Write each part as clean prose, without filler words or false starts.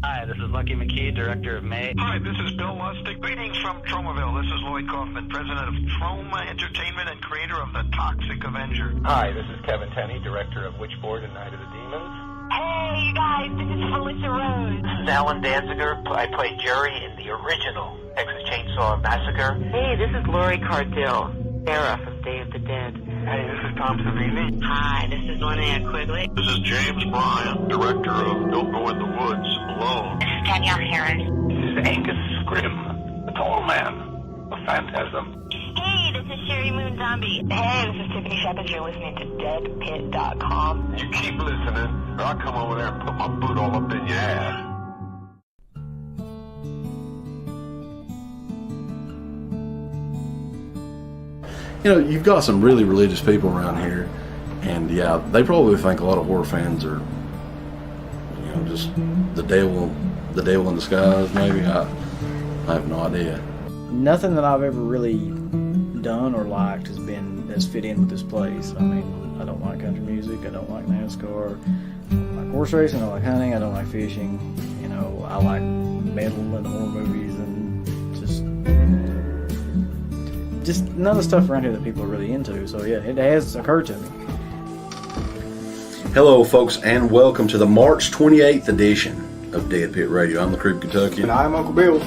Hi, this is Lucky McKee, director of May. Hi, this is Bill Lustig. Greetings from Tromaville. This is Lloyd Kaufman, president of Troma Entertainment and creator of The Toxic Avenger. Hi, this is Kevin Tenney, director of Witchboard and Night of the Demons. Hey, you guys, this is Felicia Rose. This is Alan Danziger. I played Jerry in the original Texas Chainsaw Massacre. Hey, this is Lori Cardell, Sarah from Day of the Dead. Hey, this is Tom Savini. Hi, this is Linnea Quigley. This is James Bryan, director of Don't Go in the Woods Alone. This is Danielle Harris. This is Angus Scrim, the tall man, a phantasm. Hey, this is Sherry Moon Zombie. Hey, this is Tiffany Shepard. You're listening to deadpit.com. You keep listening, or I'll come over there and put my boot all up in your ass. You know, you've got some really religious people around here, and yeah, they probably think a lot of horror fans are, you know, just the devil in disguise. Maybe I have no idea. Nothing that I've ever really done or liked has fit in with this place. I mean, I don't like country music. I don't like NASCAR. I don't like horse racing. I don't like hunting. I don't like fishing. You know, I like metal and horror movies and just none of the stuff around here that people are really into. So yeah, it has occurred to me. Hello, folks, and welcome to the March 28th edition of Dead Pit Radio. I'm the Creep Kentucky. And I'm Uncle Bill.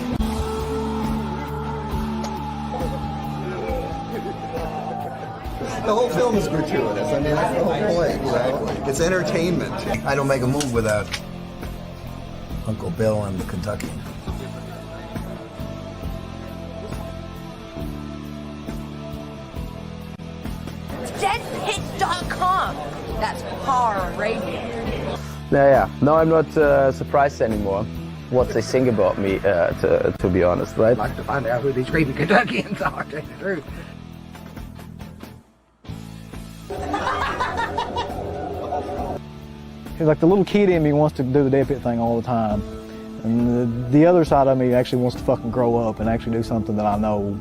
The whole film is gratuitous. I mean, that's the whole point, you know? It's entertainment. I don't make a move without Uncle Bill and the Kentuckian. Deadpit.com. That's horror radio. Yeah. No, I'm not surprised anymore what they think about me, to be honest, right? I'd like to find out who these creepy Kentuckians are, to tell you the truth. Like the little kid in me wants to do the Dead Pit thing all the time. And the other side of me actually wants to fucking grow up and actually do something that I know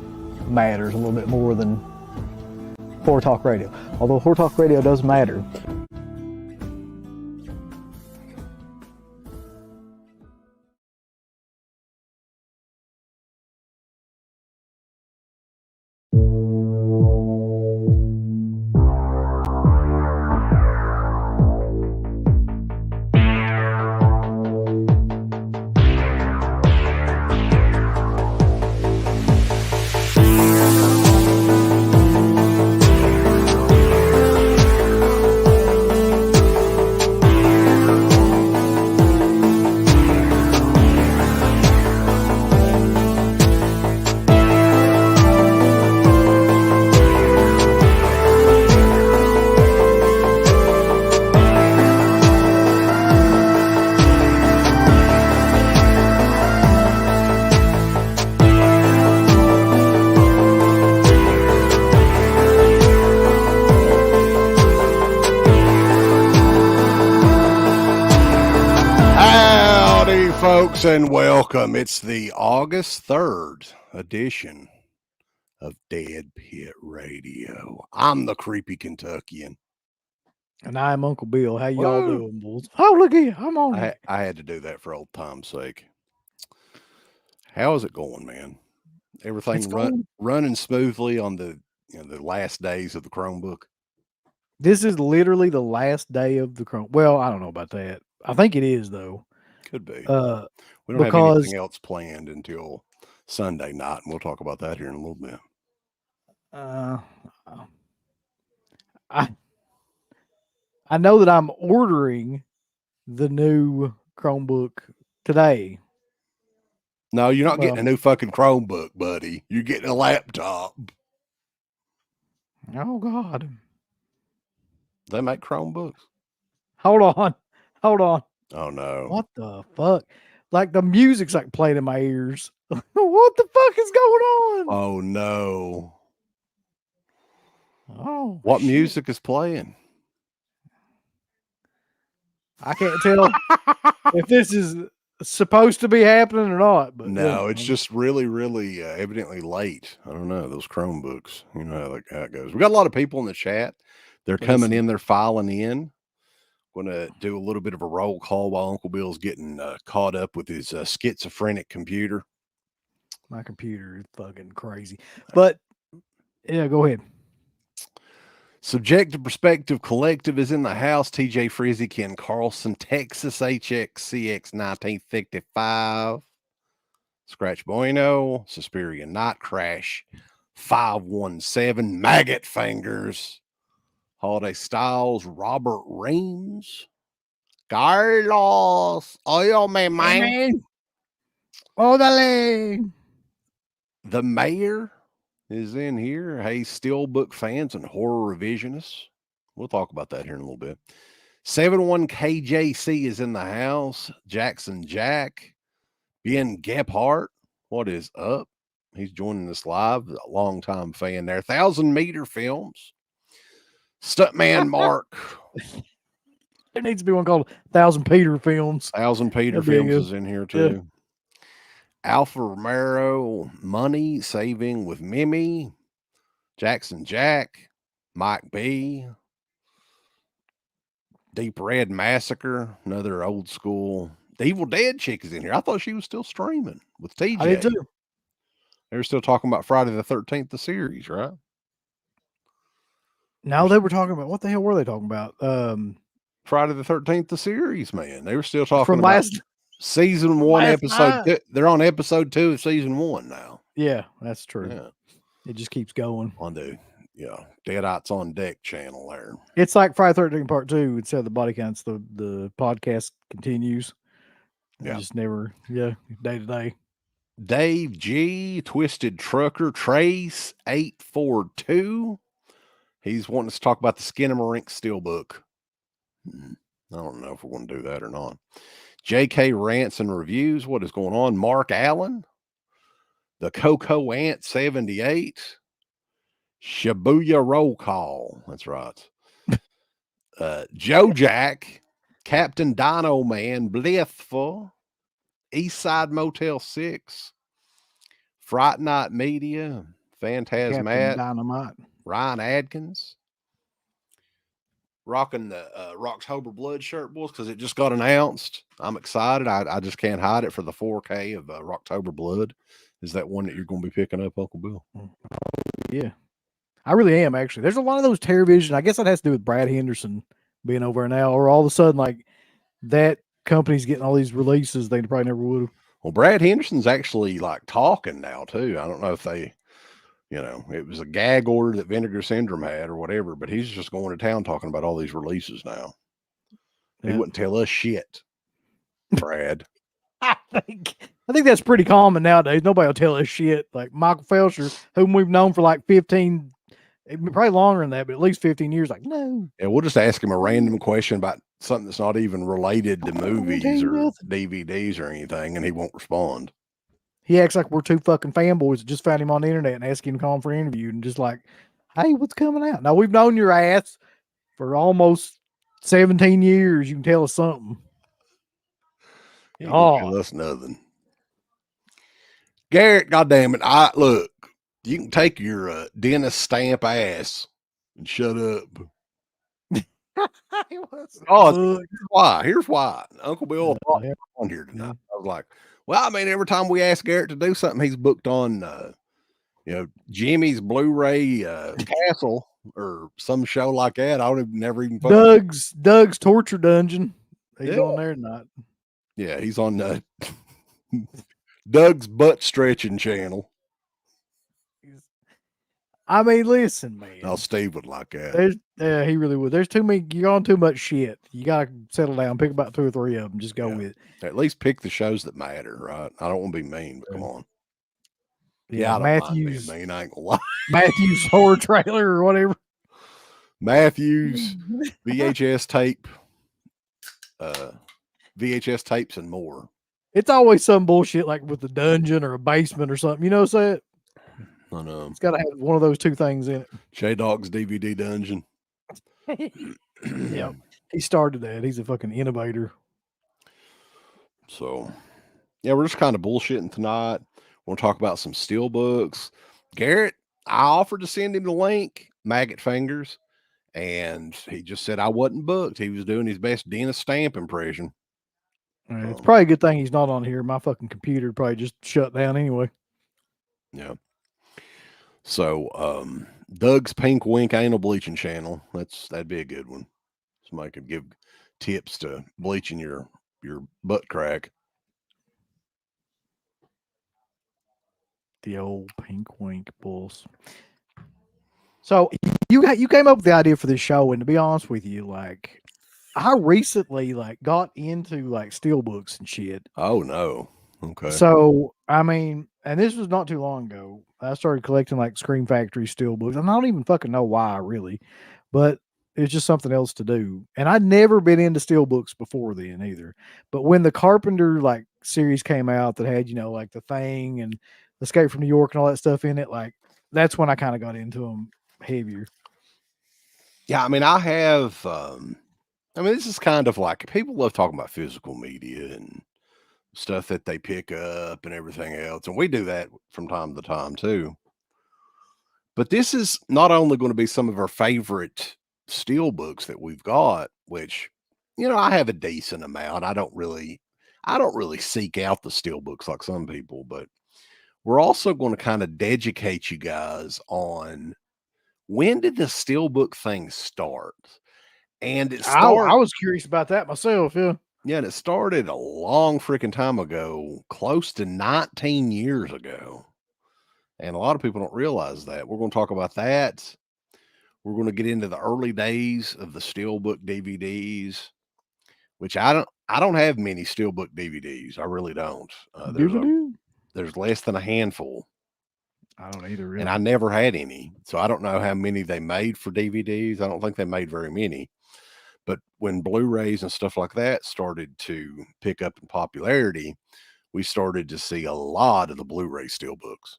matters a little bit more than Horror Talk Radio. Although Horror Talk Radio does matter. And welcome. It's the August 3rd edition of Dead Pit Radio. I'm the Creepy Kentuckian. And I'm Uncle Bill. How y'all doing, bulls? Oh, look here. I'm on it. I had to do that for old time's sake. How is it going, man? Everything running smoothly on the last days of the Chromebook? This is literally the last day of the Chrome. Well, I don't know about that. I think it is, though. Could be. We don't have anything else planned until Sunday night, and we'll talk about that here in a little bit. I know that I'm ordering the new Chromebook today. No, you're not getting a new fucking Chromebook, buddy. You're getting a laptop. Oh, God. They make Chromebooks. Hold on. Oh, no. What the fuck? Like the music's like playing in my ears. What the fuck is going on? Oh, no. Oh, what music is playing? I can't tell if this is supposed to be happening or not. But no, it's just really, really evidently late. I don't know. Those Chromebooks, you know how it goes. We got a lot of people in the chat. They're coming in. They're filing in. Going to do a little bit of a roll call while Uncle Bill's getting caught up with his schizophrenic computer. My computer is fucking crazy. But, yeah, go ahead. Subjective Perspective Collective is in the house. TJ Frizzy, Ken Carlson, Texas HXCX 1955. Scratch Bueno, Suspiria Night Crash 517, Maggot Fingers, Holiday Styles, Robert Reams, Carlos, óyame, man. Odale. The Mayor is in here. Hey, Steelbook fans and horror revisionists. We'll talk about that here in a little bit. 71KJC is in the house. Jackson Jack. Ben Gephardt. What is up? He's joining us live. A longtime fan there. 1,000 Meter Films. Stuntman Mark. There needs to be one called 1,000 Peter Films. 1,000 Peter Films is in here too. Yeah. Alpha Romero, Money Saving with Mimi, Jackson Jack, Mike B, Deep Red Massacre, another old school. The Evil Dead chick is in here. I thought she was still streaming with TJ. I did too. They were still talking about Friday the 13th, the series, right? No, they were talking about, what the hell were they talking about? Friday the 13th, the series, man. They were still talking from about last season 1, episode 2. They're on episode 2 of season 1 now. Yeah, that's true. Yeah. It just keeps going. On the Deadites on Deck channel there. It's like Friday 13 Part 2. Instead of the body counts, the podcast continues. Yeah. Just never, day to day. Dave G, Twisted Trucker, Trace 842. He's wanting us to talk about the Skinamarink Steelbook. I don't know if we're going to do that or not. JK Rants and Reviews. What is going on? Mark Allen. The Coco Ant 78. Shibuya Roll Call. That's right. Joe Jack. Captain Dino Man. Blithful. Eastside Motel 6. Fright Night Media. Phantasmat. Dynamite. Ryan Adkins. Rocking the Rocktober Blood shirt, boys, because it just got announced. I'm excited. I just can't hide it for the 4K of Rocktober Blood. Is that one that you're going to be picking up, Uncle Bill? Yeah. I really am, actually. There's a lot of those television. I guess that has to do with Brad Henderson being over now, or all of a sudden, like, that company's getting all these releases they probably never would have. Well, Brad Henderson's actually, like, talking now, too. I don't know if they... it was a gag order that Vinegar Syndrome had or whatever, but he's just going to town talking about all these releases now. He wouldn't tell us shit, Brad. I think that's pretty common nowadays. Nobody will tell us shit. Like Michael Felcher, whom we've known for like 15, probably longer than that, but at least 15 years. Like, no. Yeah, we'll just ask him a random question about something that's not even related to movies or DVDs or anything, and he won't respond. He acts like we're two fucking fanboys that just found him on the internet and asked him to call him for an interview and just like, hey, what's coming out? Now, we've known your ass for almost 17 years. You can tell us something. Tell us nothing. Garrett, goddamn it. Look, you can take your dentist stamp ass and shut up. Here's why. Uncle Bill on here tonight. I was like, well, I mean, every time we ask Garrett to do something, he's booked on, Jimmy's Blu-ray Castle or some show like that. I would have never even. Doug's Torture Dungeon. He's on there tonight. Yeah, he's on Doug's Butt Stretching channel. I mean, listen, man. Now Steve would like that. Yeah, he really would. There's too many. You're on too much shit. You gotta settle down. Pick about 2 or 3 of them. Just go with it. At least pick the shows that matter, right? I don't want to be mean, but come on. Yeah, Matthews. I ain't gonna lie. Matthews horror trailer or whatever. Matthews, VHS tape, VHS tapes, and more. It's always some bullshit like with the dungeon or a basement or something. You know what I'm saying? I know. It's got to have one of those 2 things in it. J-Dog's DVD Dungeon. Yeah. He started that. He's a fucking innovator. So, yeah, we're just kind of bullshitting tonight. We'll talk about some Steelbooks. Garrett, I offered to send him the link, Maggot Fingers, And he just said, I wasn't booked. He was doing his best Dennis Stamp impression. It's probably a good thing he's not on here. My fucking computer probably just shut down anyway. Yeah. So, Doug's Pink Wink Anal Bleaching Channel. That'd be a good one. Somebody could give tips to bleaching your butt crack. The old Pink Wink bulls. So you came up with the idea for this show, and to be honest with you, like I recently got into steelbooks and shit. Oh no. Okay. So I mean, and this was not too long ago. I started collecting Scream Factory steelbooks, and I don't even fucking know why really, but it's just something else to do. And I'd never been into steelbooks before then either. But when the Carpenter series came out that had The Thing and Escape from New York and all that stuff in it, that's when I kind of got into them heavier. Yeah, I mean, I have. This is kind of people love talking about physical media and stuff that they pick up and everything else, and we do that from time to time too. But this is not only going to be some of our favorite steel books that we've got, which I have a decent amount. I don't really seek out the steel books like some people, but we're also going to kind of educate you guys on when did the steelbook thing start. And I was curious about that myself. Yeah. Yeah. And it started a long freaking time ago, close to 19 years ago. And a lot of people don't realize that. We're going to talk about that. We're going to get into the early days of the steelbook DVDs, which I don't have many steelbook DVDs. I really don't. There's less than a handful. I don't either, really. And I never had any. So I don't know how many they made for DVDs. I don't think they made very many. But when Blu-rays and stuff like that started to pick up in popularity, we started to see a lot of the Blu-ray steelbooks.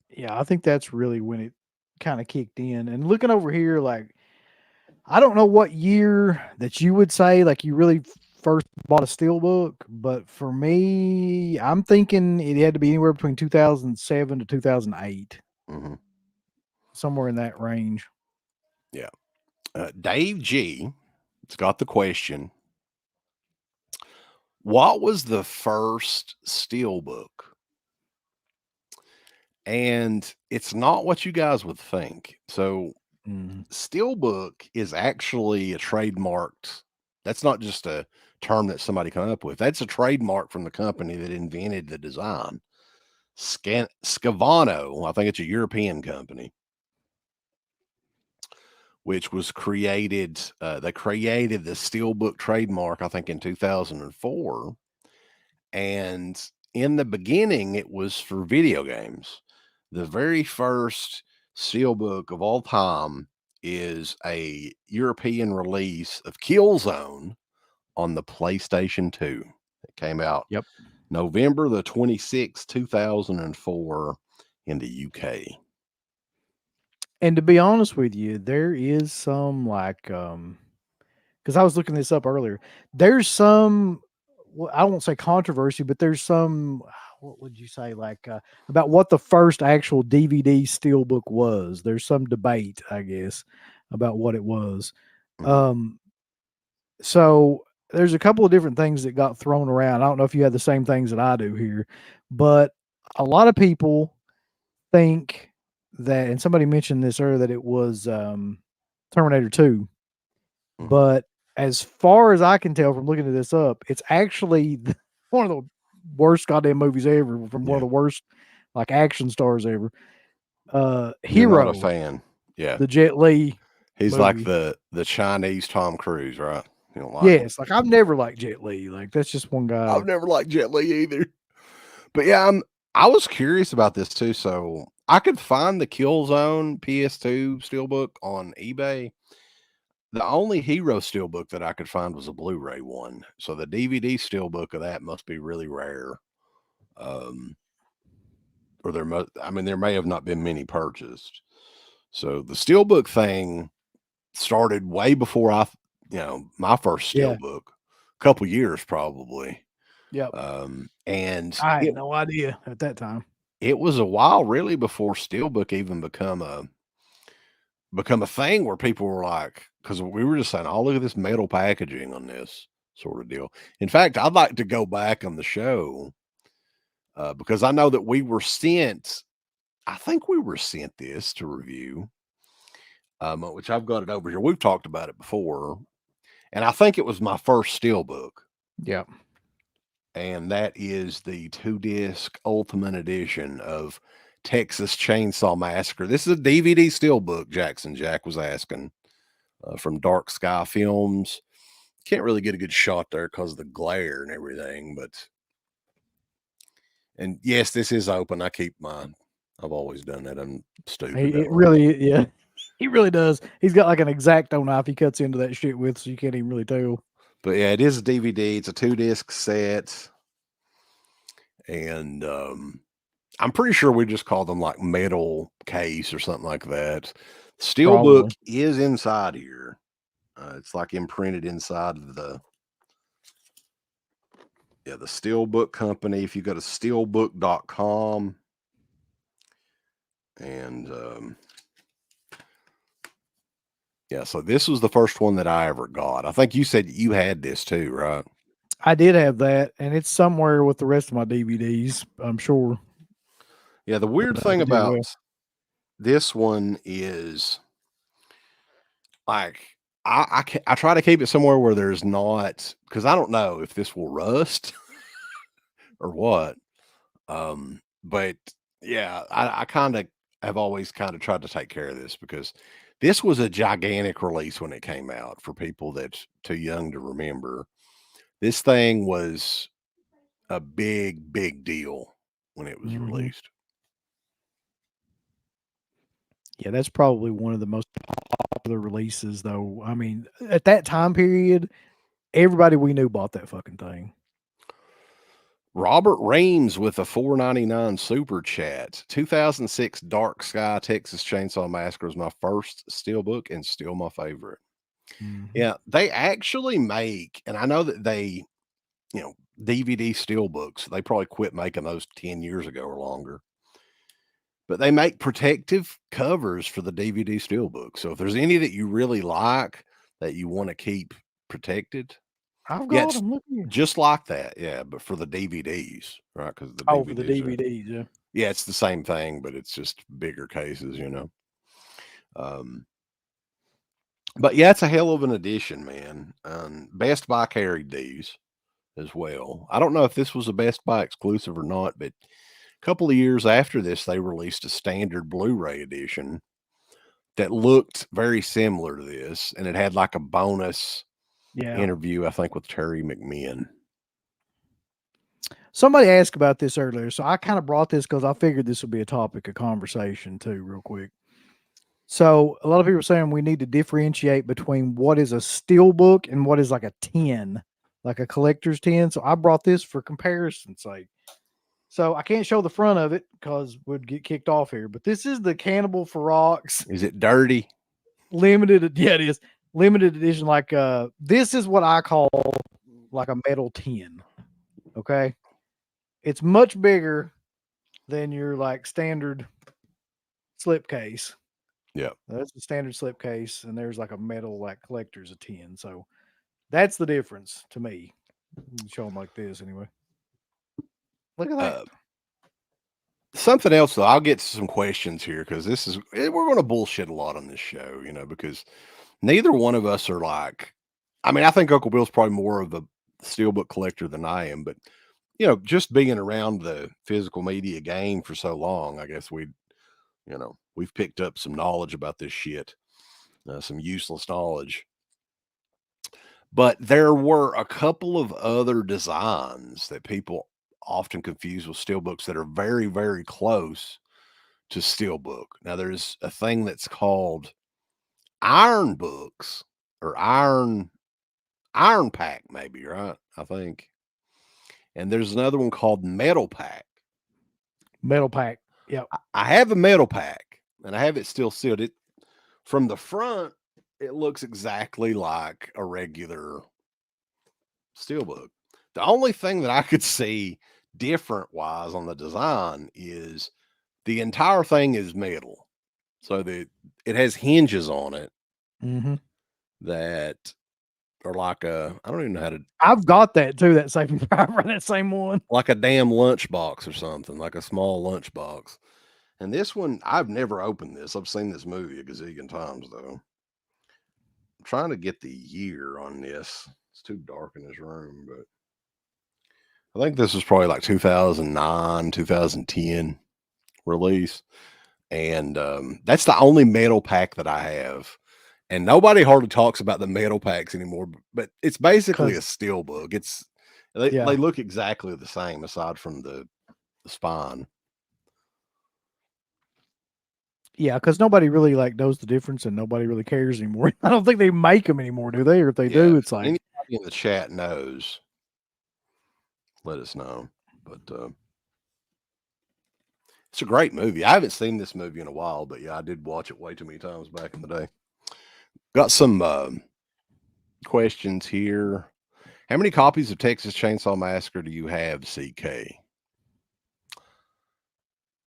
Yeah, I think that's really when it kind of kicked in. And looking over here, I don't know what year that you would say you really first bought a steelbook, but for me, I'm thinking it had to be anywhere between 2007 to 2008. Mm-hmm. Somewhere in that range. Yeah. Dave G. has got the question. What was the first steelbook? And it's not what you guys would think. So steelbook is actually a trademarked. That's not just a term that somebody come up with. That's a trademark from the company that invented the design. Scavano, I think it's a European company, which was created. They created the steelbook trademark, I think, in 2004. And in the beginning, it was for video games. The very first steelbook of all time is a European release of Killzone on the PlayStation 2. It came out November the 26th, 2004 in the UK. And to be honest with you, there is some because I was looking this up earlier. There's some, I won't say controversy, but there's some, what would you say, about what the first actual DVD steelbook was. There's some debate, I guess, about what it was. So there's a couple of different things that got thrown around. I don't know if you had the same things that I do here, but a lot of people think that, and somebody mentioned this earlier, that it was Terminator 2. But as far as I can tell from looking at this up, it's actually one of the worst goddamn movies ever, from one of the worst action stars ever. Hero. You're not a fan. Yeah. The Jet Li. He's movie. like the Chinese Tom Cruise, right? You don't like yes, him. I've never liked Jet Li. That's just one guy. I've never liked Jet Li either. But yeah, I was curious about this too. So I could find the Killzone PS2 steelbook on eBay. The only Hero steelbook that I could find was a Blu-ray one. So the DVD steelbook of that must be really rare. Or there may have not been many purchased. So the steelbook thing started way before my first steelbook, a couple years probably. Yep. And I had no idea at that time. It was a while really before steelbook even become become a thing where people were like, because we were just saying, oh, look at this metal packaging on this sort of deal. In fact, I'd like to go back on the show because I know that we were sent, I think we were sent this to review, which I've got it over here. We've talked about it before. And I think it was my first Steelbook. Yeah. And that is the 2-disc Ultimate Edition of Texas Chainsaw Massacre. This is a DVD Steelbook, Jackson Jack was asking, from Dark Sky Films. Can't really get a good shot there because of the glare and everything, and yes, this is open. I keep mine. I've always done that. I'm stupid. It really, yeah, he really does. He's got like an X-Acto knife he cuts into that shit with, so you can't even really tell. But yeah, it is a DVD. It's a 2-disc set. And I'm pretty sure we just call them like metal case or something like that. Steelbook is inside here. It's like imprinted inside of the Steelbook company. If you go to steelbook.com and so this was the first one that I ever got. I think you said you had this too, right? I did have that, and it's somewhere with the rest of my DVDs, I'm sure. Yeah, the weird thing about this one is like I try to keep it somewhere where there's not, because I don't know if this will rust or what. But yeah, I kind of have always kind of tried to take care of this because this was a gigantic release when it came out for people that's too young to remember. This thing was a big, big deal when it was released. Yeah, that's probably one of the most popular releases, though. I mean, at that time period, everybody we knew bought that fucking thing. Robert Reams with a $4.99 super chat. 2006 Dark Sky Texas Chainsaw Massacre was my first Steelbook and still my favorite. Yeah, they actually make, and I know that they, DVD Steelbooks, they probably quit making those 10 years ago or longer. But they make protective covers for the DVD Steelbook. So if there's any that you really like that you want to keep protected, I've got them. Look here. Just like that, yeah. But for the DVDs, right? Because the for the DVDs, yeah. Yeah, it's the same thing, but it's just bigger cases, But yeah, it's a hell of an edition, man. Best Buy carried these as well. I don't know if this was a Best Buy exclusive or not, but a couple of years after this, they released a standard Blu-ray edition that looked very similar to this, and it had like a bonus interview, I think, with Terry McMahon. Somebody asked about this earlier, so I kind of brought this because I figured this would be a topic of conversation too, real quick. So a lot of people are saying we need to differentiate between what is a Steelbook and what is like a tin, like a collector's tin. So I brought this for comparison's sake. So I can't show the front of it because we'd get kicked off here. But this is the Cannibal Ferox. Is it dirty? Limited. Yeah, it is. Limited edition. Like this is what I call like a metal tin. Okay. It's much bigger than your like standard slipcase. Yeah. That's the standard slipcase, and there's like a metal like collector's a tin. So that's the difference to me. Show them like this anyway. Look at that. Something else, though, I'll get to some questions here because we're going to bullshit a lot on this show, because neither one of us are like, I mean, I think Uncle Bill's probably more of a Steelbook collector than I am, but, just being around the physical media game for so long, I guess we've picked up some knowledge about this shit, some useless knowledge. But there were a couple of other designs that people often confused with Steelbooks that are very, very close to Steelbook. Now, there's a thing that's called iron books or iron pack, maybe, right? I think. And there's another one called metal pack. Metal pack. Yeah. I have a metal pack and I have it still sealed. It from the front, it looks exactly like a regular Steelbook. The only thing that I could see different wise on the design is the entire thing is metal. So it has hinges on it Mm-hmm. that are like I don't even know how to. I've got that too. That same that same one. Like a damn lunchbox or something, like a small lunchbox. And this one, I've never opened this. I've seen this movie a gazillion times though. I'm trying to get the year on this. It's too dark in this room, but I think this was probably like 2009, 2010 release. And that's the only metal pack that I have. And nobody hardly talks about the metal packs anymore, but it's basically a steelbook. They look exactly the same aside from the spine. Yeah, because nobody really like knows the difference, and nobody really cares anymore. I don't think they make them anymore, do they? Or if they do, it's like anybody in the chat knows. Let us know. But it's a great movie. I haven't seen this movie in a while, but yeah, I did watch it way too many times back in the day. Got some questions here. How many copies of Texas Chainsaw Massacre do you have, CK?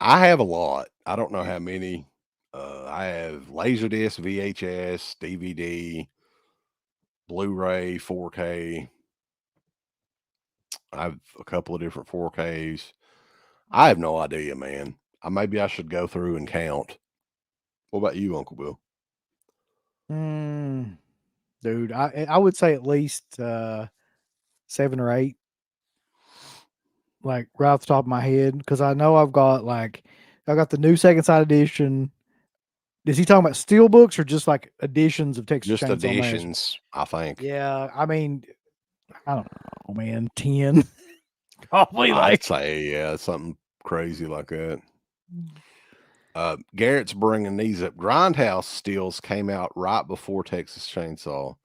I have a lot. I don't know how many. I have Laserdisc, VHS, DVD, Blu-ray, 4K. I have a couple of different 4Ks. I have no idea, man. Maybe I should go through and count. What about you, Uncle Bill? Dude, I would say at least 7 or 8. Like right off the top of my head, because I know I've got the new second side edition. Is he talking about steelbooks or just like editions of Texas Chainsaw Massacre? Just editions, I think. Yeah, I mean, I don't know, man. 10. Probably I'd say, yeah, something crazy like that. Garrett's bringing these up. Grindhouse steels came out right before Texas Chainsaw.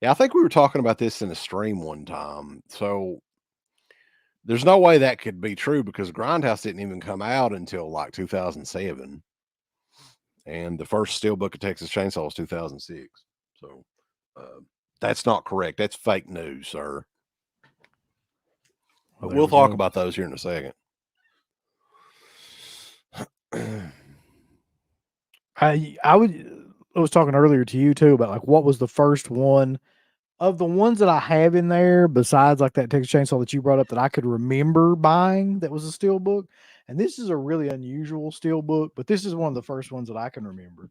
Yeah, I think we were talking about this in a stream one time. So there's no way that could be true because Grindhouse didn't even come out until like 2007. And the first steelbook of Texas Chainsaw was 2006. So that's not correct. That's fake news, sir. But we'll talk about those here in a second. I was talking earlier to you too about like what was the first one of the ones that I have in there besides like that Texas Chainsaw that you brought up that I could remember buying that was a steelbook. And this is a really unusual steelbook, but this is one of the first ones that I can remember.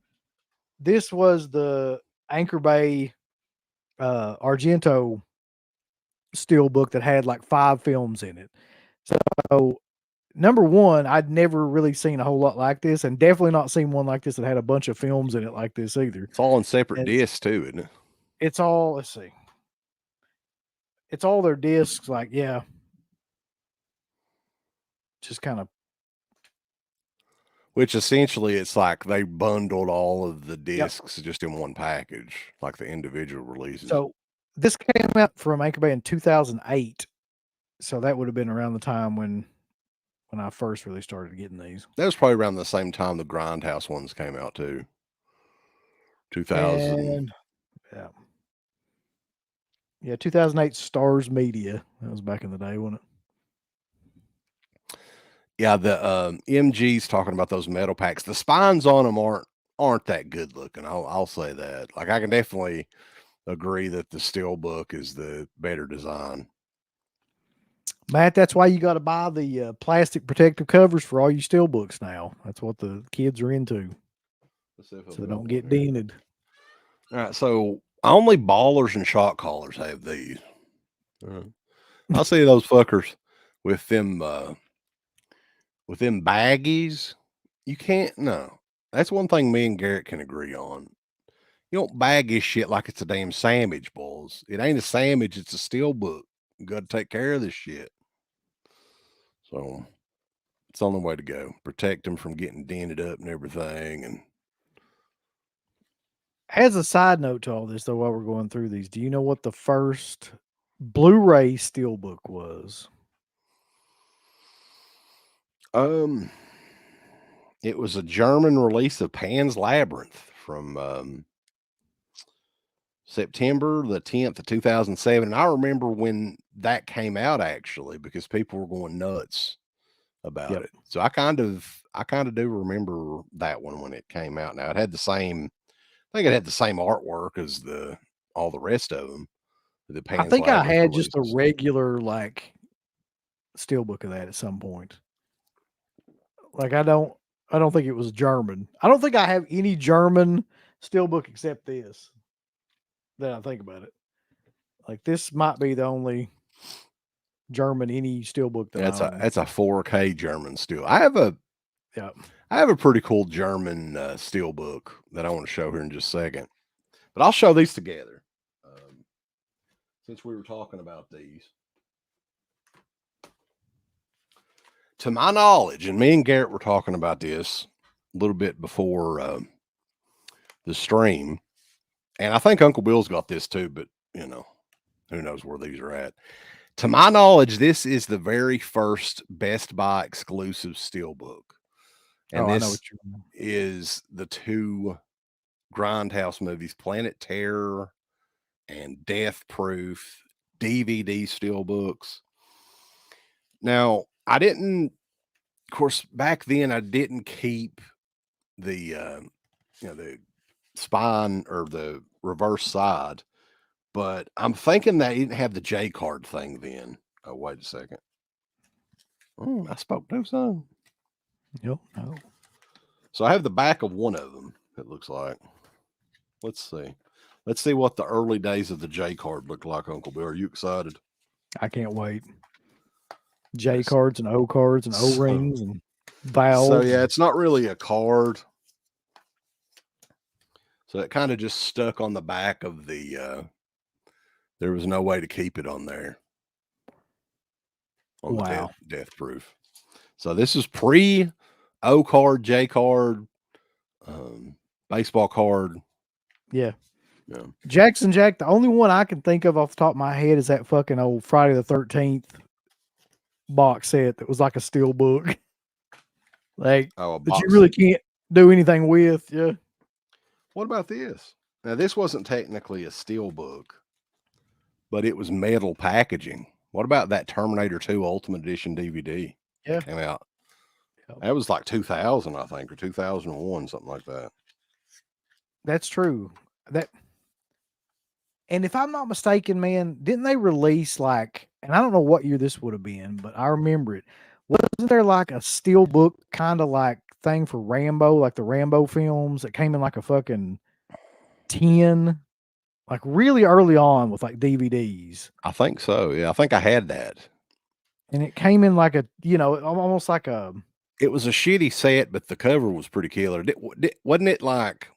This was the Anchor Bay Argento steelbook that had like 5 films in it. So number one, I'd never really seen a whole lot like this, and definitely not seen one like this that had a bunch of films in it like this either. It's all on separate discs too, isn't it? It's all, let's see. It's all their discs, like, yeah. Just kind of. Which essentially it's like they bundled all of the discs just in one package, like the individual releases. So this came out from Anchor Bay in 2008. So that would have been around the time when I first really started getting these. That was probably around the same time the Grindhouse ones came out too. 2000. Yeah, 2008 Stars Media. That was back in the day, wasn't it? Yeah, the MG's talking about those metal packs. The spines on them aren't that good looking. I'll say that. Like I can definitely agree that the Steelbook is the better design. Matt, that's why you got to buy the plastic protective covers for all your Steelbooks now. That's what the kids are into. So they don't get dented. All right, so only ballers and shot callers have these. I'll see those fuckers with them baggies. You can't. No, that's one thing me and Garrett can agree on. You don't bag this shit like it's a damn sandwich, boys. It ain't a sandwich. It's a steelbook. You got to take care of this shit. So it's the only way to go. Protect them from getting dented up and everything. And as a side note to all this, though, while we're going through these, do you know what the first Blu-ray steelbook was? It was a German release of Pan's Labyrinth from September the 10th of 2007. And I remember when that came out, actually, because people were going nuts about it. So I kind of do remember that one when it came out. Now it had the same, I think it had the same artwork as all the rest of them. The I think I Pan-Slab had just a releases. regular like steelbook of that at some point. Like I don't think it was German. I don't think I have any German steelbook except this. That I think about it. Like this might be the only German any steelbook that That's a 4K German steel. I have a pretty cool German steelbook that I want to show here in just a second. But I'll show these together. Since we were talking about these. To my knowledge, and me and Garrett were talking about this a little bit before the stream, and I think Uncle Bill's got this too, but you know, who knows where these are at. To my knowledge, this is the very first Best Buy exclusive steelbook. And this is the 2 Grindhouse movies, Planet Terror and Death Proof DVD steelbooks. Now, of course, back then I didn't keep the the spine or the reverse side, but I'm thinking that he didn't have the J card thing then. Oh, wait a second. I spoke too soon. No. So I have the back of one of them, it looks like. Let's see. Let's see what the early days of the J card looked like, Uncle Bill. Are you excited? I can't wait. J cards and O cards and O rings and valves. So yeah, it's not really a card. So it kind of just stuck on the back of the there was no way to keep it on there. On the death proof. So this is pre O card, J card, baseball card. Yeah. Jackson Jack, the only one I can think of off the top of my head is that fucking old Friday the 13th box set that was like a steel book. Like that you really can't do anything with. Yeah. What about this? Now this wasn't technically a steel book, but it was metal packaging. What about that Terminator 2 Ultimate Edition DVD? Yeah. That came out. That was like 2000, I think, or 2001, something like that. That's true. And if I'm not mistaken, man, didn't they release like, and I don't know what year this would have been, but I remember it. Wasn't there like a steel book kind of like thing for Rambo, like the Rambo films that came in like a fucking tin, like really early on with like DVDs? I think so. Yeah, I think I had that. And it came in like a, almost like a. It was a shitty set, but the cover was pretty killer. Wasn't it like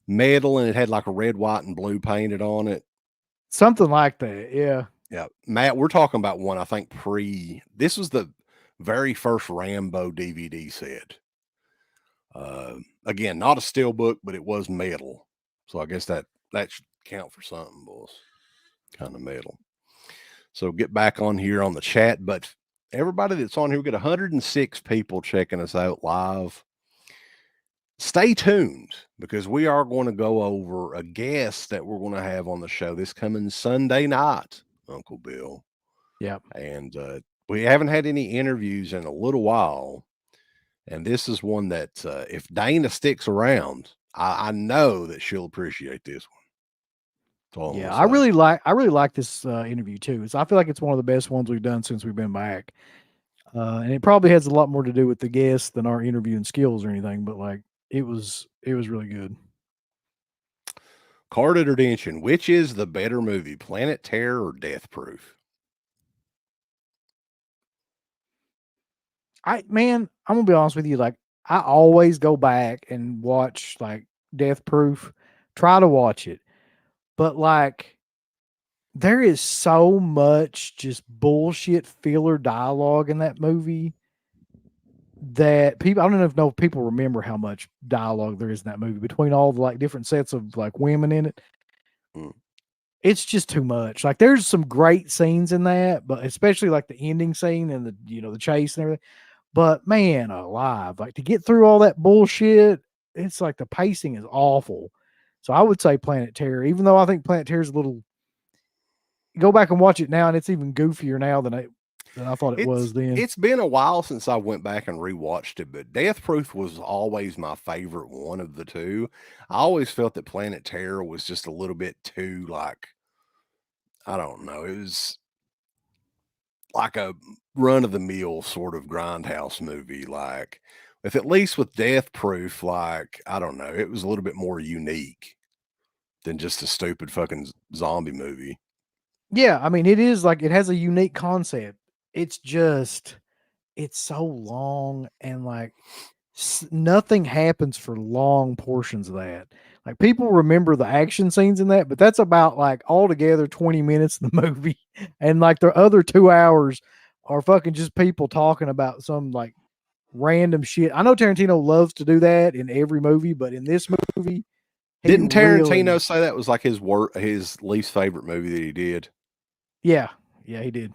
metal and it had like a red, white, and blue painted on it? Something like that. Yeah. Yeah. Matt, we're talking about one, I think this was the very first Rambo DVD set. Again, not a steel book, but it was metal. So I guess that should count for something, boys. Kind of metal. So get back on here on the chat, but everybody that's on here, we got 106 people checking us out live. Stay tuned because we are going to go over a guest that we're going to have on the show this coming Sunday night, Uncle Bill. Yeah. And we haven't had any interviews in a little while. And this is one that if Dana sticks around, I know that she'll appreciate this one. Yeah, I really like this interview too. I feel like it's one of the best ones we've done since we've been back. And it probably has a lot more to do with the guests than our interviewing skills or anything, but like it was really good. Card Intervention. Which is the better movie, Planet Terror or Death Proof? I'm gonna be honest with you. Like I always go back and watch like Death Proof, try to watch it, but like there is so much just bullshit filler dialogue in that movie that people, I don't know if people remember how much dialogue there is in that movie between all the like different sets of like women in it. It's just too much. Like there's some great scenes in that, but especially like the ending scene and the chase and everything. But man, alive, like to get through all that bullshit, it's like the pacing is awful. So I would say Planet Terror, even though I think Planet Terror is a little, go back and watch it now and it's even goofier now than than I thought it was then. It's been a while since I went back and rewatched it, but Death Proof was always my favorite one of the two. I always felt that Planet Terror was just a little bit too, like, I don't know. It was like a run-of-the-mill sort of grindhouse movie. Like, at least with Death Proof, like, I don't know, it was a little bit more unique than just a stupid fucking zombie movie. Yeah, I mean, it is like it has a unique concept. It's just, it's so long and like nothing happens for long portions of that. Like people remember the action scenes in that, but that's about like altogether 20 minutes in the movie. And like the other 2 hours are fucking just people talking about some like random shit. I know Tarantino loves to do that in every movie, but in this movie, didn't Tarantino say that was like his least favorite movie that he did? Yeah, he did.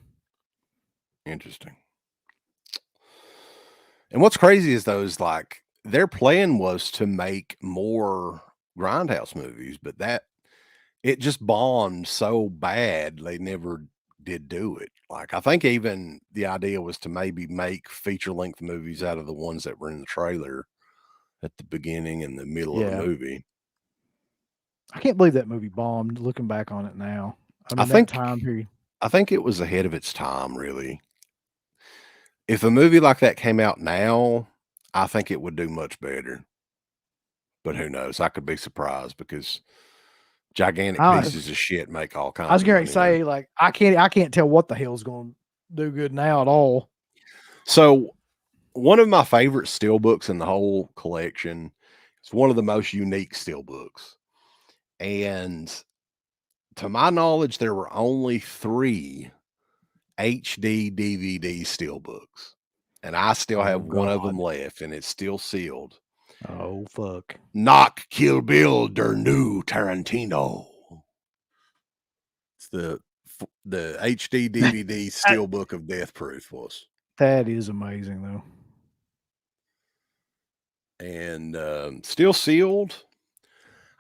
Interesting. And what's crazy is those, like, their plan was to make more grindhouse movies, but that it just bombed so bad they never did do it. Like, I think even the idea was to maybe make feature-length movies out of the ones that were in the trailer at the beginning and the middle of the movie. I can't believe that movie bombed, looking back on it now. I mean, I think that time period. I think it was ahead of its time, really. If a movie like that came out now, I think it would do much better. But who knows? I could be surprised because gigantic pieces of shit make all kinds. I was going to say, like, I can't tell what the hell's going to do good now at all. So, one of my favorite steelbooks in the whole collection is one of the most unique steelbooks, and to my knowledge, there were only 3 HD DVD steelbooks, and I still have one of them left, and it's still sealed. Oh fuck! Knock Kill Bill der new Tarantino. It's the HD DVD steelbook of Death Proof was. That is amazing though. And still sealed.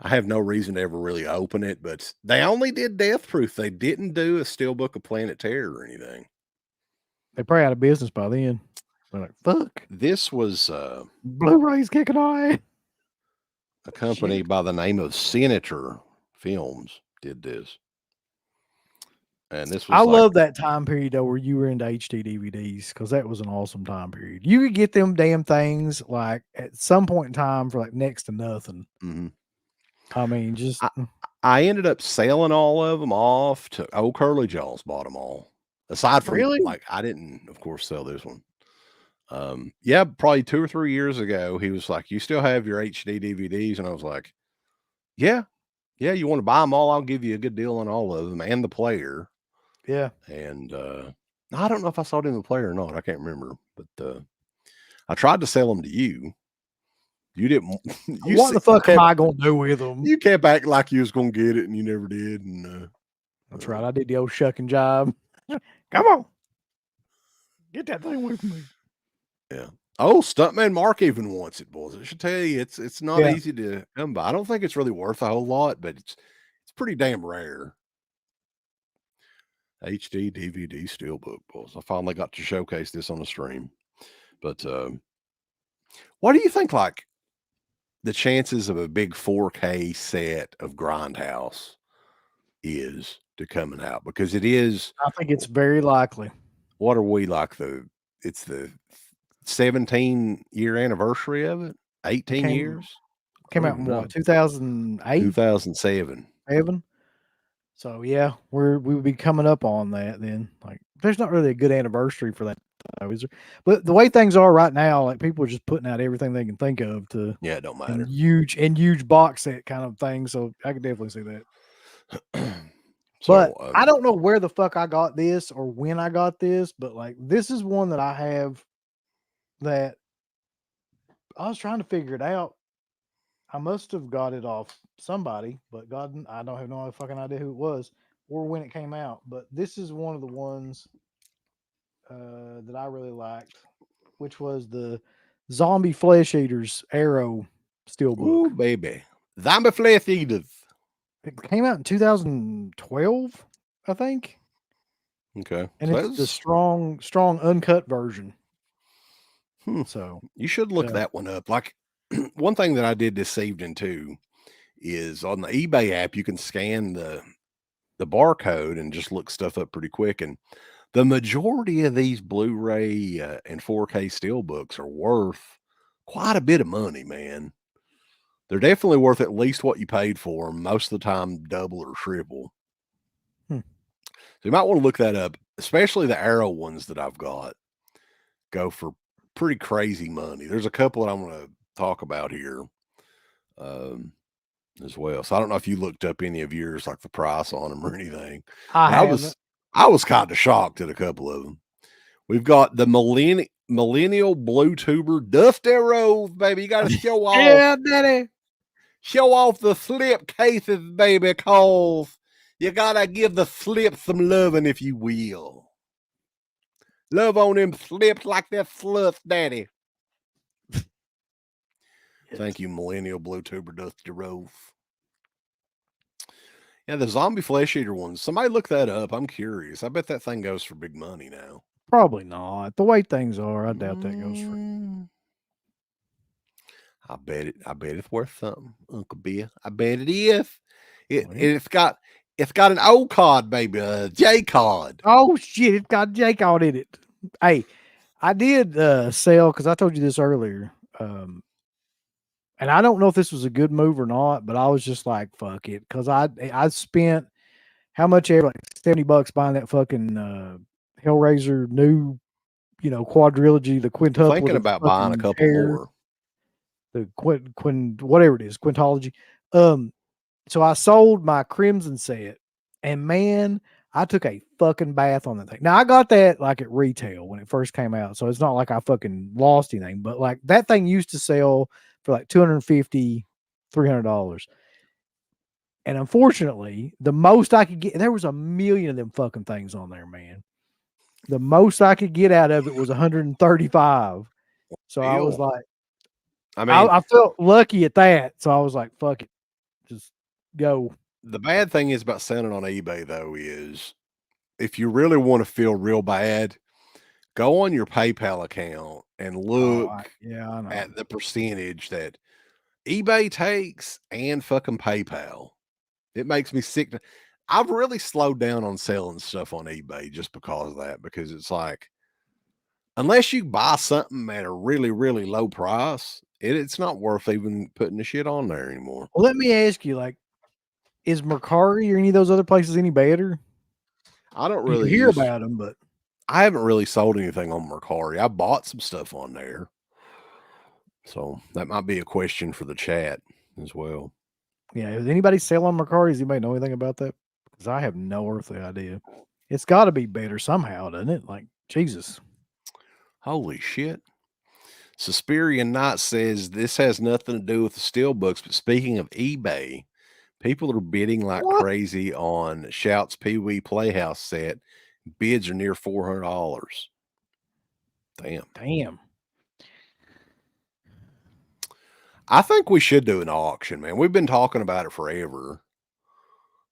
I have no reason to ever really open it, but they only did Death Proof. They didn't do a steelbook of Planet Terror or anything. They probably out of business by then. They're like, fuck. This was Blu-ray's kicking on. A company by the name of Senator Films did this. And this was I love that time period though where you were into HD DVDs because that was an awesome time period. You could get them damn things like at some point in time for like next to nothing. Mm-hmm. I mean, just I ended up selling all of them off to Old Curly Jaws. Bought them all. Aside from like I didn't, of course, sell this one. Yeah, probably 2 or 3 years ago, he was like, "You still have your HD DVDs?" And I was like, "Yeah, you want to buy them all? I'll give you a good deal on all of them and the player." Yeah. And I don't know if I sold him the player or not. I can't remember, but I tried to sell them to you. You didn't. What the fuck am I gonna do with them? You kept acting like you was gonna get it, and you never did. And that's right. I did the old shucking job. Come on, get that thing away from me. Yeah. Oh, Stuntman Mark even wants it, boys. I should tell you, it's not easy to come by. I don't think it's really worth a whole lot, but it's pretty damn rare. HD DVD steelbook, boys. I finally got to showcase this on the stream. But what do you think, like, the chances of a big 4K set of Grindhouse is to coming out? Because it is. I think it's very likely. What are we like? It's the 17-year anniversary of it. 18 years. Came out in what? 2008. 2007. 7. So yeah, we would be coming up on that then. Like, there's not really a good anniversary for that, is there? But the way things are right now, like people are just putting out everything they can think of to. Yeah, it don't matter. Huge box set kind of thing. So I could definitely see that. But I don't know where the fuck I got this or when I got this, but like this is one that I have that I was trying to figure it out. I must have got it off somebody, but I don't have no fucking idea who it was or when it came out. But this is one of the ones that I really liked, which was the Zombie Flesh Eaters Arrow Steelbook. Ooh, baby. Zombie Flesh Eaters. It came out in 2012, I think. Okay. and So it's the that's, strong uncut version. So you should look that one up. Like one thing that I did this evening too is on the eBay app, you can scan the barcode and just look stuff up pretty quick. And the majority of these Blu-ray and 4K steelbooks are worth quite a bit of money, man. They're definitely worth at least what you paid for them. Most of the time, double or triple. So you might want to look that up, especially the Arrow ones that I've got. Go for pretty crazy money. There's a couple that I'm going to talk about here as well. So I don't know if you looked up any of yours, like the price on them or anything. I was kind of shocked at a couple of them. We've got the millennial blue tuber Duft Arrows, baby. You got to show off. Yeah, daddy. Show off the slip cases, baby, cause you gotta give the slip some loving, if you will. Love on them slips like that fluff, daddy. Thank you, millennial blue tuber Dusty Rose. Yeah, the zombie flesh eater ones. Somebody look that up. I'm curious. I bet that thing goes for big money now. Probably not. The way things are, I doubt that goes for. I bet it's worth something, Uncle Bill. I bet it is. It's got an O card, baby, a J card. Oh shit, it's got J card in it. Hey, I did sell, because I told you this earlier. And I don't know if this was a good move or not, but I was just like, fuck it. Because I spent how much ever, like $70 buying that fucking Hellraiser new, quadrilogy, the quintuplet. Thinking about buying a couple more. The whatever it is, quintology. So I sold my Crimson set, and man, I took a fucking bath on that thing. Now I got that like at retail when it first came out, so it's not like I fucking lost anything. But like that thing used to sell for like $250, $300, and unfortunately, the most I could get, there was a million of them fucking things on there, man. The most I could get out of it was 135. So I was like, I mean, I felt lucky at that. So I was like, fuck it. Just go. The bad thing is about selling on eBay, though, is if you really want to feel real bad, go on your PayPal account and look at the percentage that eBay takes and fucking PayPal. It makes me sick. I've really slowed down on selling stuff on eBay just because of that, because it's like, unless you buy something at a really, really low price, it's not worth even putting the shit on there anymore. Well, let me ask you, like, is Mercari or any of those other places any better? I don't really hear about them, but I haven't really sold anything on Mercari. I bought some stuff on there. So that might be a question for the chat as well. Yeah, does anybody sell on Mercari? Does anybody know anything about that? Because I have no earthly idea. It's got to be better somehow, doesn't it? Like, Jesus. Holy shit. Suspirian Knight says this has nothing to do with the Steelbooks, but speaking of eBay, people are bidding like crazy on Shout's Pee Wee Playhouse set. Bids are near $400. Damn. I think we should do an auction, man. We've been talking about it forever.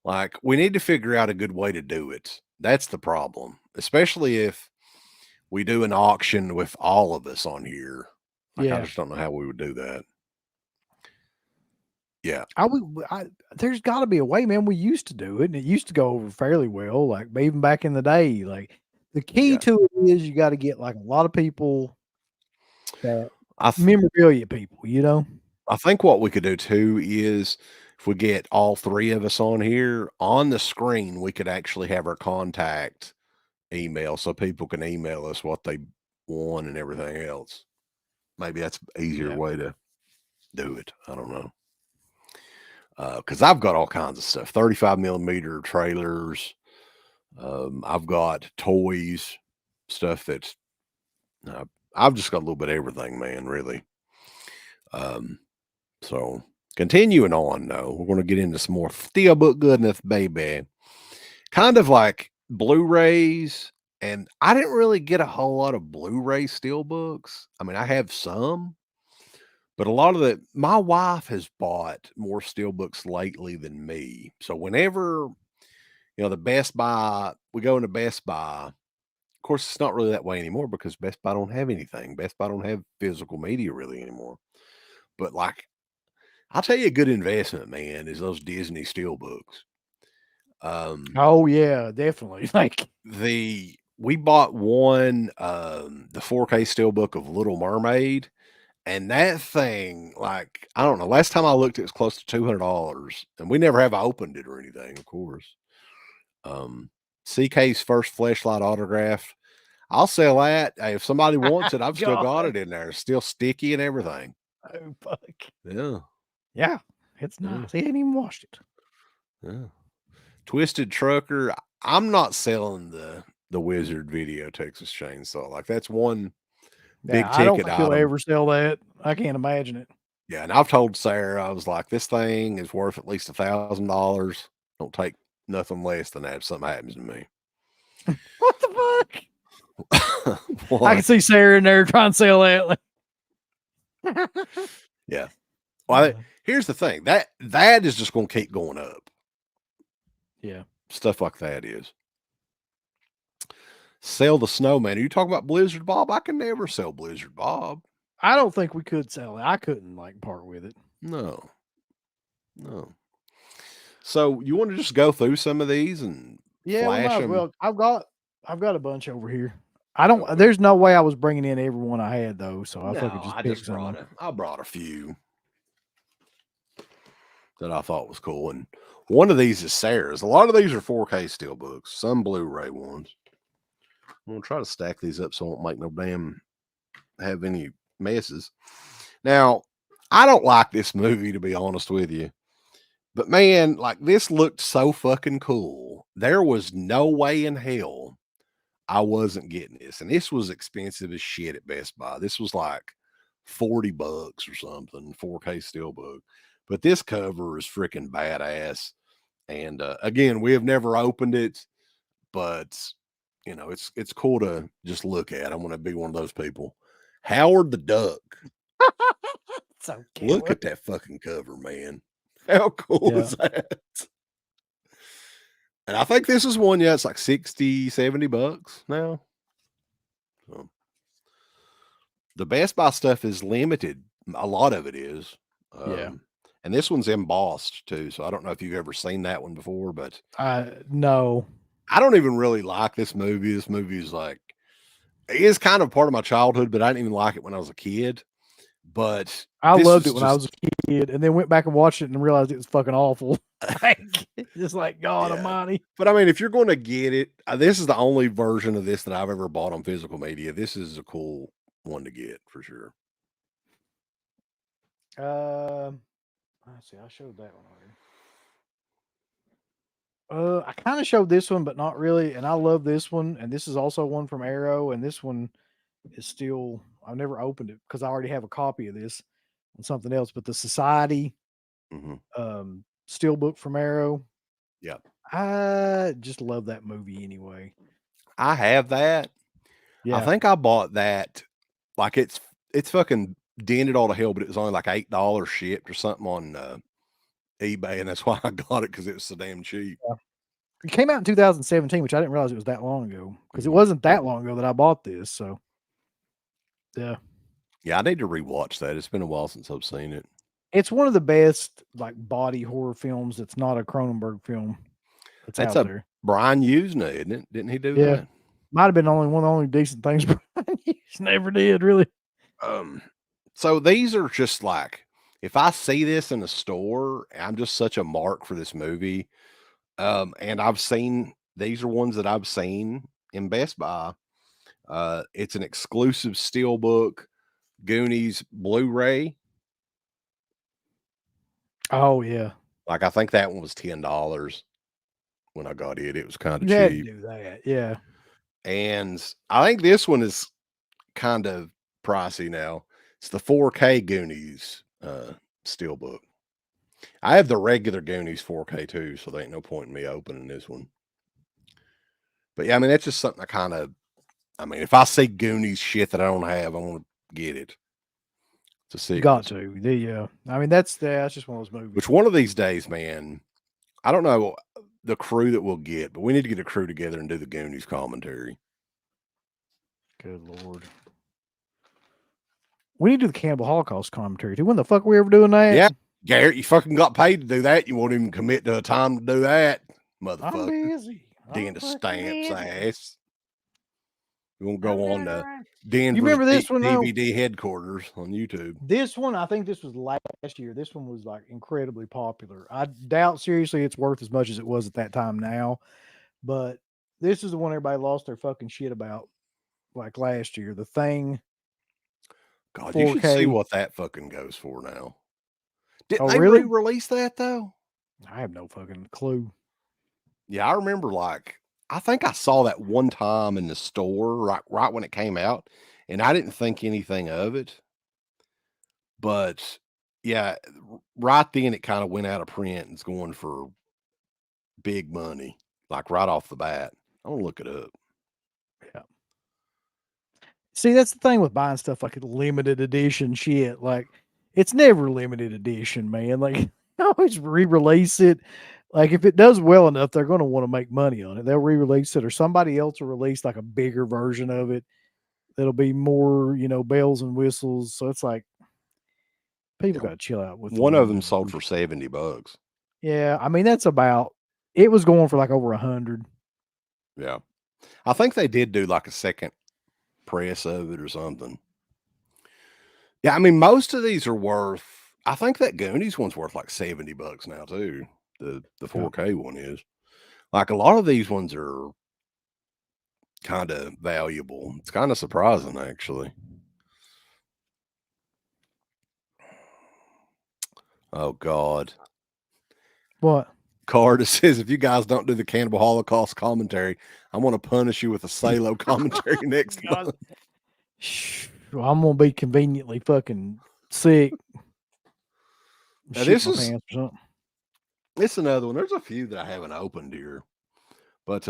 Like, we need to figure out a good way to do it. That's the problem, especially if we do an auction with all of us on here. Like, I just don't know how we would do that. Yeah. There's got to be a way, man. We used to do it, and it used to go over fairly well, like even back in the day. Like, the key to it is you got to get like a lot of people that memorabilia people, I think what we could do too is if we get all three of us on here on the screen, we could actually have our contact email so people can email us what they won and everything else. Maybe that's an easier way to do it. I don't know. Because I've got all kinds of stuff, 35mm trailers. I've got toys, stuff that's, I've just got a little bit of everything, man, really. So continuing on, though, we're going to get into some more Steelbook goodness, baby. Kind of like Blu-rays, and I didn't really get a whole lot of Blu-ray Steelbooks. I mean, I have some, but a lot of my wife has bought more Steelbooks lately than me. So whenever You know, the Best Buy, we go into Best Buy. Of course, it's not really that way anymore because Best Buy don't have anything. Best Buy don't have physical media really anymore. But like, I'll tell you a good investment, man, is those Disney Steelbooks. Oh yeah, definitely. Like we bought one, the 4K Steelbook of Little Mermaid, and that thing, like, I don't know, last time I looked, it was close to $200, and we never have opened it or anything, of course. CK's first Fleshlight autograph. I'll sell that. Hey, if somebody wants it, I've still got it in there. It's still sticky and everything. Oh fuck. Yeah. Yeah. It's nice. He ain't even washed it. Yeah. Twisted Trucker. I'm not selling the Wizard Video Texas Chainsaw. Like, that's one big ticket I don't think he'll item. ever sell that. I can't imagine it. Yeah, and I've told Sarah, I was like, this thing is worth at least $1,000. Don't take nothing less than that if something happens to me. What the fuck? I can see Sarah in there trying to sell that. Like... Yeah. Well, here's the thing. That is just going to keep going up. Yeah. Stuff like that is. Sell the Snowman. Are you talking about Blizzard Bob? I can never sell Blizzard Bob. I don't think we could sell it. I couldn't like part with it. No. So you want to just go through some of these and flash them? Well, I've got a bunch over here. I don't. There's no way I was bringing in every one I had though, so I fucking just picked some. I brought a few that I thought was cool, and one of these is Sarah's. A lot of these are 4K Steelbooks, some Blu-ray ones. I'm gonna try to stack these up so I won't make no damn have any messes. Now, I don't like this movie, to be honest with you, but man, like, this looked so fucking cool. There was no way in hell I wasn't getting this, and this was expensive as shit at Best Buy. This was like $40 or something, 4K Steelbook. But this cover is freaking badass. And again, we have never opened it, but you know, it's cool to just look at. I'm going to be one of those people. Howard the Duck. So look at that fucking cover, man. How cool is that? And I think this is one, it's like $60-$70 now. So, the Best Buy stuff is limited. A lot of it is. And this one's embossed too. So I don't know if you've ever seen that one before, but no. I don't even really like this movie. This movie is like, it is kind of part of my childhood, but I didn't even like it when I was a kid. But I loved it when I was a kid, and then went back and watched it and realized it was fucking awful. Just like God Almighty. But I mean, if you're going to get it, this is the only version of this that I've ever bought on physical media. This is a cool one to get for sure. Let's see. I showed that one already. I kind of showed this one, but not really. And I love this one. And this is also one from Arrow. And this one is still, I've never opened it because I already have a copy of this on something else. But the Society Steelbook from Arrow. Yeah. I just love that movie anyway. I have that. Yeah. I think I bought that. Like, it's fucking dented all to hell, but it was only like $8 shipped or something on eBay, and that's why I got it, because it was so damn cheap. Yeah. It came out in 2017, which I didn't realize it was that long ago, because it wasn't that long ago that I bought this. So, yeah, I need to rewatch that. It's been a while since I've seen it. It's one of the best like body horror films. It's not a Cronenberg film. That's out there. Brian Usna, isn't it? Didn't he do that? Might have been one of the only decent things Brian Usna ever did, really. So these are just like, if I see this in a store, I'm just such a mark for this movie. And these are ones that I've seen in Best Buy. It's an exclusive Steelbook Goonies Blu-ray. Oh yeah. Like, I think that one was $10 when I got it. It was kind of cheap. Cheap. Do that. Yeah. And I think this one is kind of pricey now. It's the 4K Goonies Steelbook. I have the regular Goonies 4K too, so there ain't no point in me opening this one. But yeah, I mean, that's just something if I see Goonies shit that I don't have, I want to get it. To see. Got to. I mean, that's just one of those movies. Which one of these days, man, I don't know. the crew that we'll get, but we need to get a crew together and do the Goonies commentary. Good Lord. We need to do the Cannibal Holocaust commentary too. When the fuck are we ever doing that? Yeah, Garrett, you fucking got paid to do that. You won't even commit to a time to do that, motherfucker. I'm busy. Den of Stamps busy. ass. We won't go on to Denver's You remember this one, though? DVD headquarters on YouTube. This one, I think this was last year. This one was like incredibly popular. I doubt seriously it's worth as much as it was at that time now, but this is the one everybody lost their fucking shit about, like last year. The Thing. God, 4K. you should see what that fucking goes for now. Didn't they really? re-release that though? I have no fucking clue. Yeah, I remember I think I saw that one time in the store right when it came out, and I didn't think anything of it. But yeah, right then it kind of went out of print and it's going for big money, like right off the bat. I'm gonna look it up. Yeah. See, that's the thing with buying stuff like limited edition shit. Like, it's never limited edition, man. Like, they always re-release it. Like, if it does well enough, they're going to want to make money on it. They'll re-release it, or somebody else will release like a bigger version of it that'll be more, bells and whistles. So it's like, people got to chill out with one of them sold for $70. Yeah, I mean, that's about, it was going for like over 100. Yeah. I think they did do like a second press of it or something. Yeah, I mean, most of these are worth, I think that Goonies one's worth like $70 now too. The 4K one is. Like a lot of these ones are kind of valuable. It's kind of surprising actually. Oh God. What? Card, it says, if you guys don't do the Cannibal Holocaust commentary, I'm going to punish you with a Salo commentary next month. Well, I'm going to be conveniently fucking sick. Now, this is another one. There's a few that I haven't opened here, but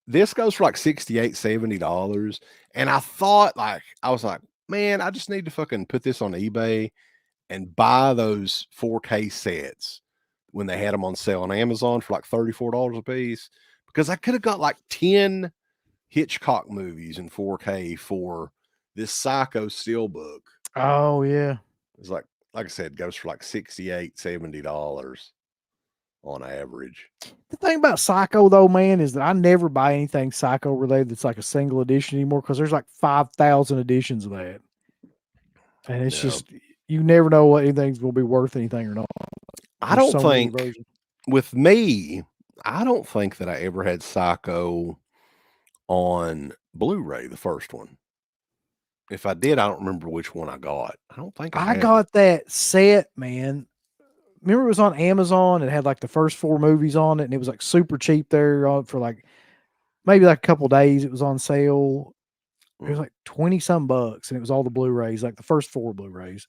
this goes for like $68, $70. And I thought, I was like, man, I just need to fucking put this on eBay and buy those 4K sets when they had them on sale on Amazon for like $34 a piece, because I could have got like 10 Hitchcock movies in 4K for this Psycho Steelbook. Oh yeah. It's like I said, goes for like $68, $70 on average. The thing about Psycho though, man, is that I never buy anything Psycho related that's like a single edition anymore, because there's like 5,000 editions of that. And it's just, you never know what anything's going to be worth anything or not. I don't think, with me, I don't think that I ever had Psycho on Blu-ray, the first one. If I did, I don't remember which one I got. I don't think I got that set, man. Remember it was on Amazon. It had like the first 4 movies on it, and it was like super cheap there for like maybe like a couple days. It was on sale. It was like 20 some bucks, and it was all the Blu-rays, like the first 4 Blu-rays.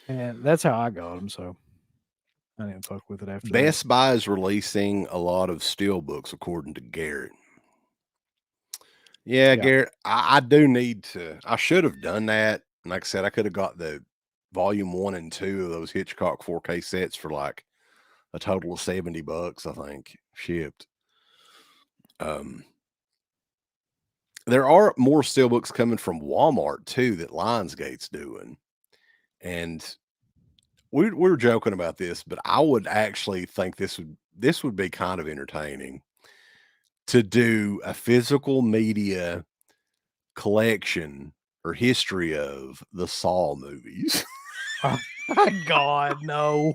And that's how I got them. So I didn't fuck with it after that. Best Buy is releasing a lot of Steelbooks, according to Garrett. Yeah, Garrett, I do need to. I should have done that. And like I said, I could have got the volume 1 and 2 of those Hitchcock 4K sets for like a total of $70, I think, shipped. There are more Steelbooks coming from Walmart too that Lionsgate's doing. And we were joking about this, but I would actually think this would be kind of entertaining to do a physical media collection or history of the Saw movies. Oh my God, no.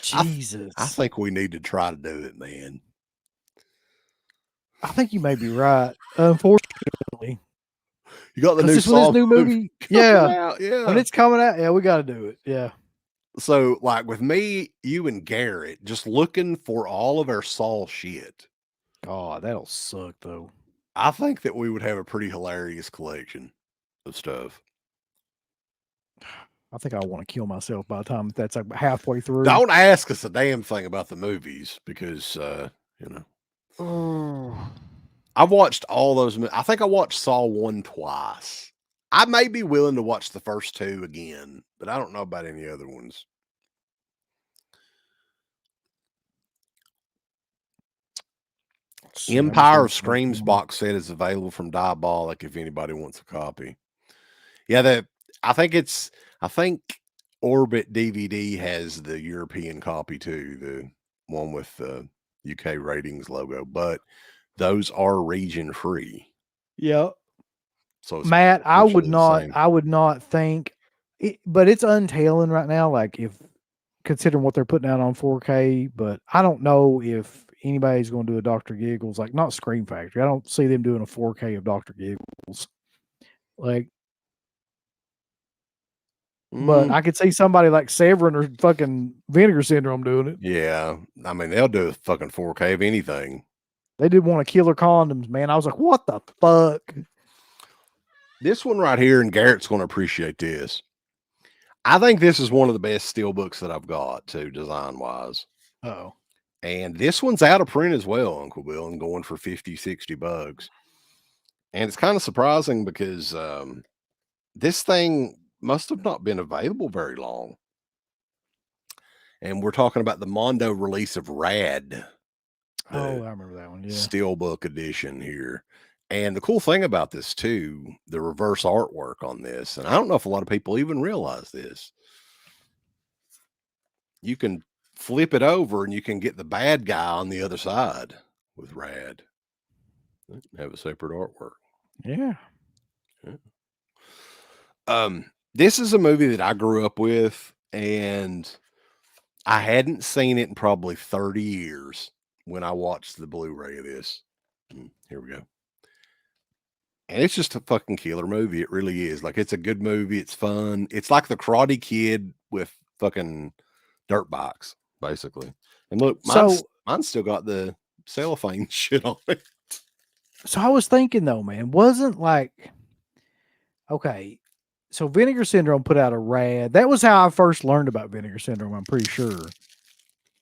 Jesus. I think we need to try to do it, man. I think you may be right. Unfortunately. You got the new Saw movie? Yeah. Yeah. When it's coming out, yeah, we got to do it. Yeah. So, like with me, you and Garrett, just looking for all of our Saw shit. God, that'll suck though. I think that we would have a pretty hilarious collection of stuff. I think I want to kill myself by the time that's like halfway through. Don't ask us a damn thing about the movies because, I've watched all those. I think I watched Saw 1 twice. I may be willing to watch the first 2 again, but I don't know about any other ones. Empire of Screams box set is available from Diabolic if anybody wants a copy. Yeah, I think Orbit DVD has the European copy too, the one with the UK ratings logo, but those are region free. Yeah. So Matt, I would not think but it's untailing right now, like if considering what they're putting out on 4K, but I don't know if anybody's going to do a Dr. Giggles, like not Scream Factory. I don't see them doing a 4K of Dr. Giggles. Like, but I could see somebody like Severin or fucking Vinegar Syndrome doing it. Yeah. I mean, they'll do a fucking 4K of anything. They did one of Killer Condoms, man. I was like, what the fuck? This one right here, and Garrett's going to appreciate this. I think this is one of the best steelbooks that I've got, too, design-wise. Oh. And this one's out of print as well, Uncle Bill, and going for $50-$60. And it's kind of surprising because this thing must have not been available very long. And we're talking about the Mondo release of Rad. Oh, I remember that one, yeah. Steelbook edition here. And the cool thing about this, too, the reverse artwork on this, and I don't know if a lot of people even realize this. You can flip it over and you can get the bad guy on the other side with Rad. Have a separate artwork. Yeah. This is a movie that I grew up with, and I hadn't seen it in probably 30 years when I watched the Blu-ray of this. Here we go. And it's just a fucking killer movie. It really is. Like, it's a good movie. It's fun. It's like the Karate Kid with fucking dirt bikes, basically. And look, mine's still got the cellophane shit on it. So I was thinking, though, man, wasn't like, okay, so Vinegar Syndrome put out a Rad. That was how I first learned about Vinegar Syndrome, I'm pretty sure,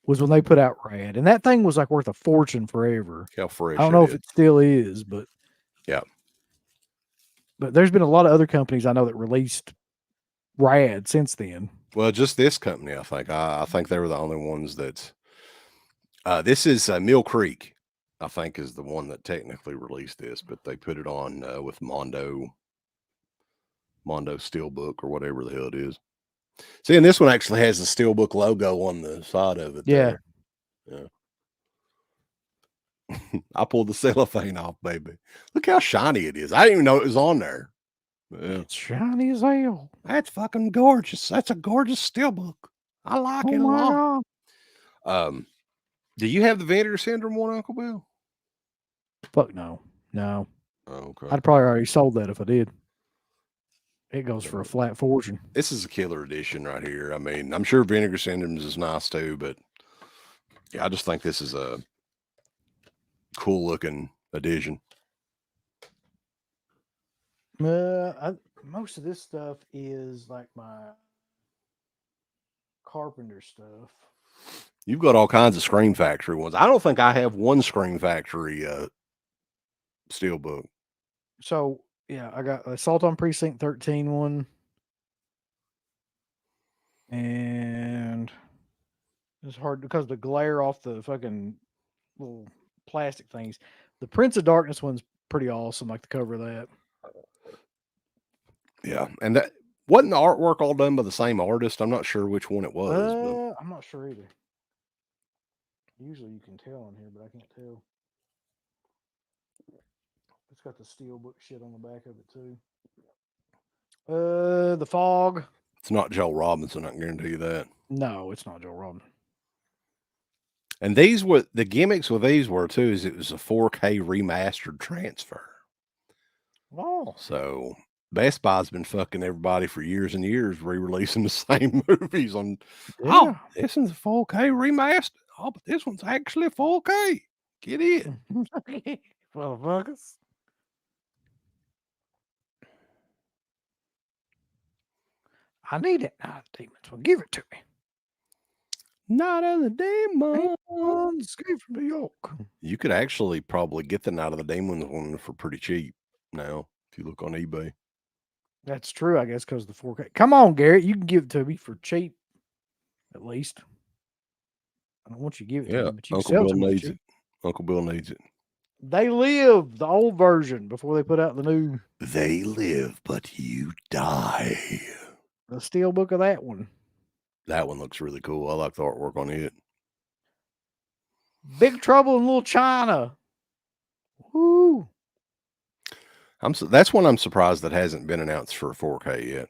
was when they put out Rad. And that thing was like worth a fortune forever. How fresh I don't know if it still is, but. Yeah. But there's been a lot of other companies I know that released Rad since then. Well, just this company, I think. I think they were the only ones that. This is Mill Creek, I think, is the one that technically released this, but they put it on with Mondo Steelbook or whatever the hell it is. See, and this one actually has the Steelbook logo on the side of it. Yeah. There. Yeah. I pulled the cellophane off, baby. Look how shiny it is. I didn't even know it was on there. Yeah. It's shiny as hell. That's fucking gorgeous. That's a gorgeous steelbook. I like it a lot. Do you have the Vinegar Syndrome one, Uncle Bill? Fuck no. No. Oh, okay. I'd probably already sold that if I did. It goes for a flat fortune. This is a killer edition right here. I mean, I'm sure Vinegar Syndrome's is nice too, but yeah, I just think this is a cool looking edition. Most of this stuff is like my Carpenter stuff. You've got all kinds of Scream Factory ones. I don't think I have one Scream Factory steelbook. So yeah, I got Assault on Precinct 13 one, and it's hard because the glare off the fucking little plastic things. The Prince of Darkness one's pretty awesome, like the cover of that. Yeah, and that wasn't the artwork all done by the same artist. I'm not sure which one it was. I'm not sure either. Usually you can tell on here, but I can't tell. It's got the Steelbook shit on the back of it too. The Fog. It's not Joel Robinson, I can guarantee you that. No, it's not Joel Robinson. And these were the gimmicks with these were too, is it was a 4K remastered transfer. Oh. So Best Buy's been fucking everybody for years and years, re-releasing the same movies on. Yeah. Oh, this one's a 4K remastered. Oh, but this one's actually 4K. Get in. Motherfuckers. I need it. Night of the Demons. Well, give it to me. Night of the Demons. Escape from New York. You could actually probably get the Night of the Demons one for pretty cheap now if you look on eBay. That's true, I guess, because of the 4K. Come on, Garrett. You can give it to me for cheap, at least. I don't want you to give it to me, but you Uncle Bill needs it. Uncle Bill needs it. They Live, the old version, before they put out the new. They live, but you die. The steelbook of that one. That one looks really cool. I like the artwork on it. Big Trouble in Little China. Woo. That's one I'm surprised that hasn't been announced for 4K yet.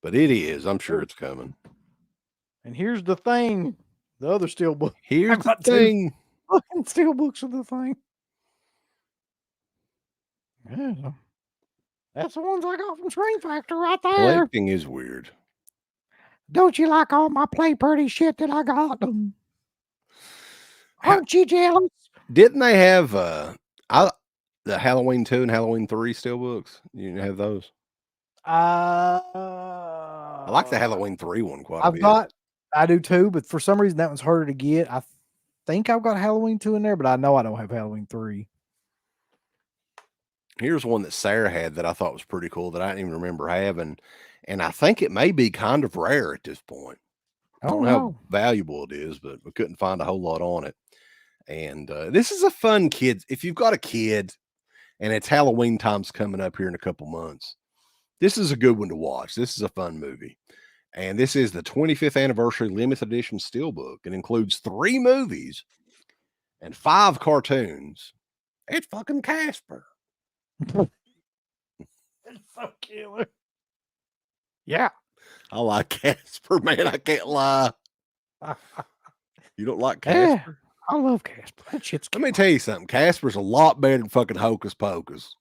But it is. I'm sure it's coming. And here's the thing. The other steelbook. Here's the thing. Fucking steelbooks of the thing. Yeah. That's the ones I got from Screen Factor right there. Collecting is weird. Don't you like all my Play Pretty shit that I got them? Aren't you jealous? Didn't they have the Halloween 2 and Halloween 3 steelbooks? You have those? I like the Halloween 3 one quite a bit. I do too, but for some reason that one's harder to get. I think I've got Halloween 2 in there, but I know I don't have Halloween 3. Here's one that Sarah had that I thought was pretty cool that I didn't even remember having. And I think it may be kind of rare at this point. I don't know how valuable it is, but we couldn't find a whole lot on it. And this is a fun kid. If you've got a kid and it's Halloween time's coming up here in a couple months, this is a good one to watch. This is a fun movie. And this is the 25th anniversary limited edition steelbook. It includes 3 movies and 5 cartoons. It's fucking Casper. It's so killer. Yeah. I like Casper, man. I can't lie. You don't like Casper? Yeah, I love Casper. That shit's Let me tell you something. Casper's a lot better than fucking Hocus Pocus.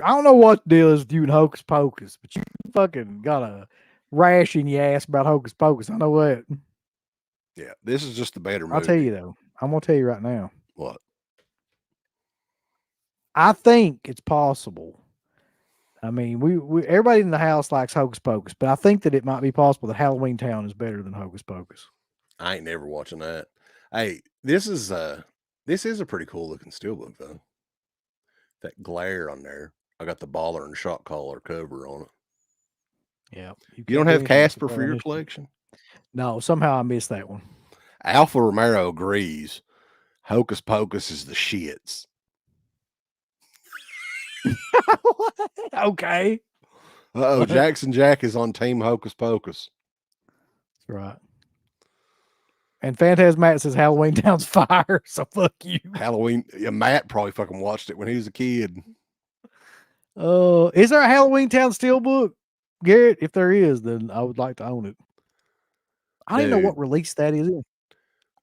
I don't know what the deal is with you and Hocus Pocus, but you fucking got a rash in your ass about Hocus Pocus. I know that. Yeah, this is just the better movie. I'll tell you though. I'm gonna tell you right now. What? I think it's possible. I mean, we everybody in the house likes Hocus Pocus, but I think that it might be possible that Halloween Town is better than Hocus Pocus. I ain't never watching that. Hey, this is a pretty cool looking steelbook though. That glare on there. I got the baller and shot collar cover on it. Yeah. You don't have Casper for your collection? No, somehow I missed that one. Alpha Romero agrees. Hocus Pocus is the shits. Okay. Uh-oh, Jackson Jack is on Team Hocus Pocus. That's right. And Phantasm Matt says Halloween Town's fire, so fuck you. Halloween, yeah, Matt probably fucking watched it when he was a kid. Is there a Halloween Town steelbook, Garrett? If there is, then I would like to own it. I don't even know what release that is in.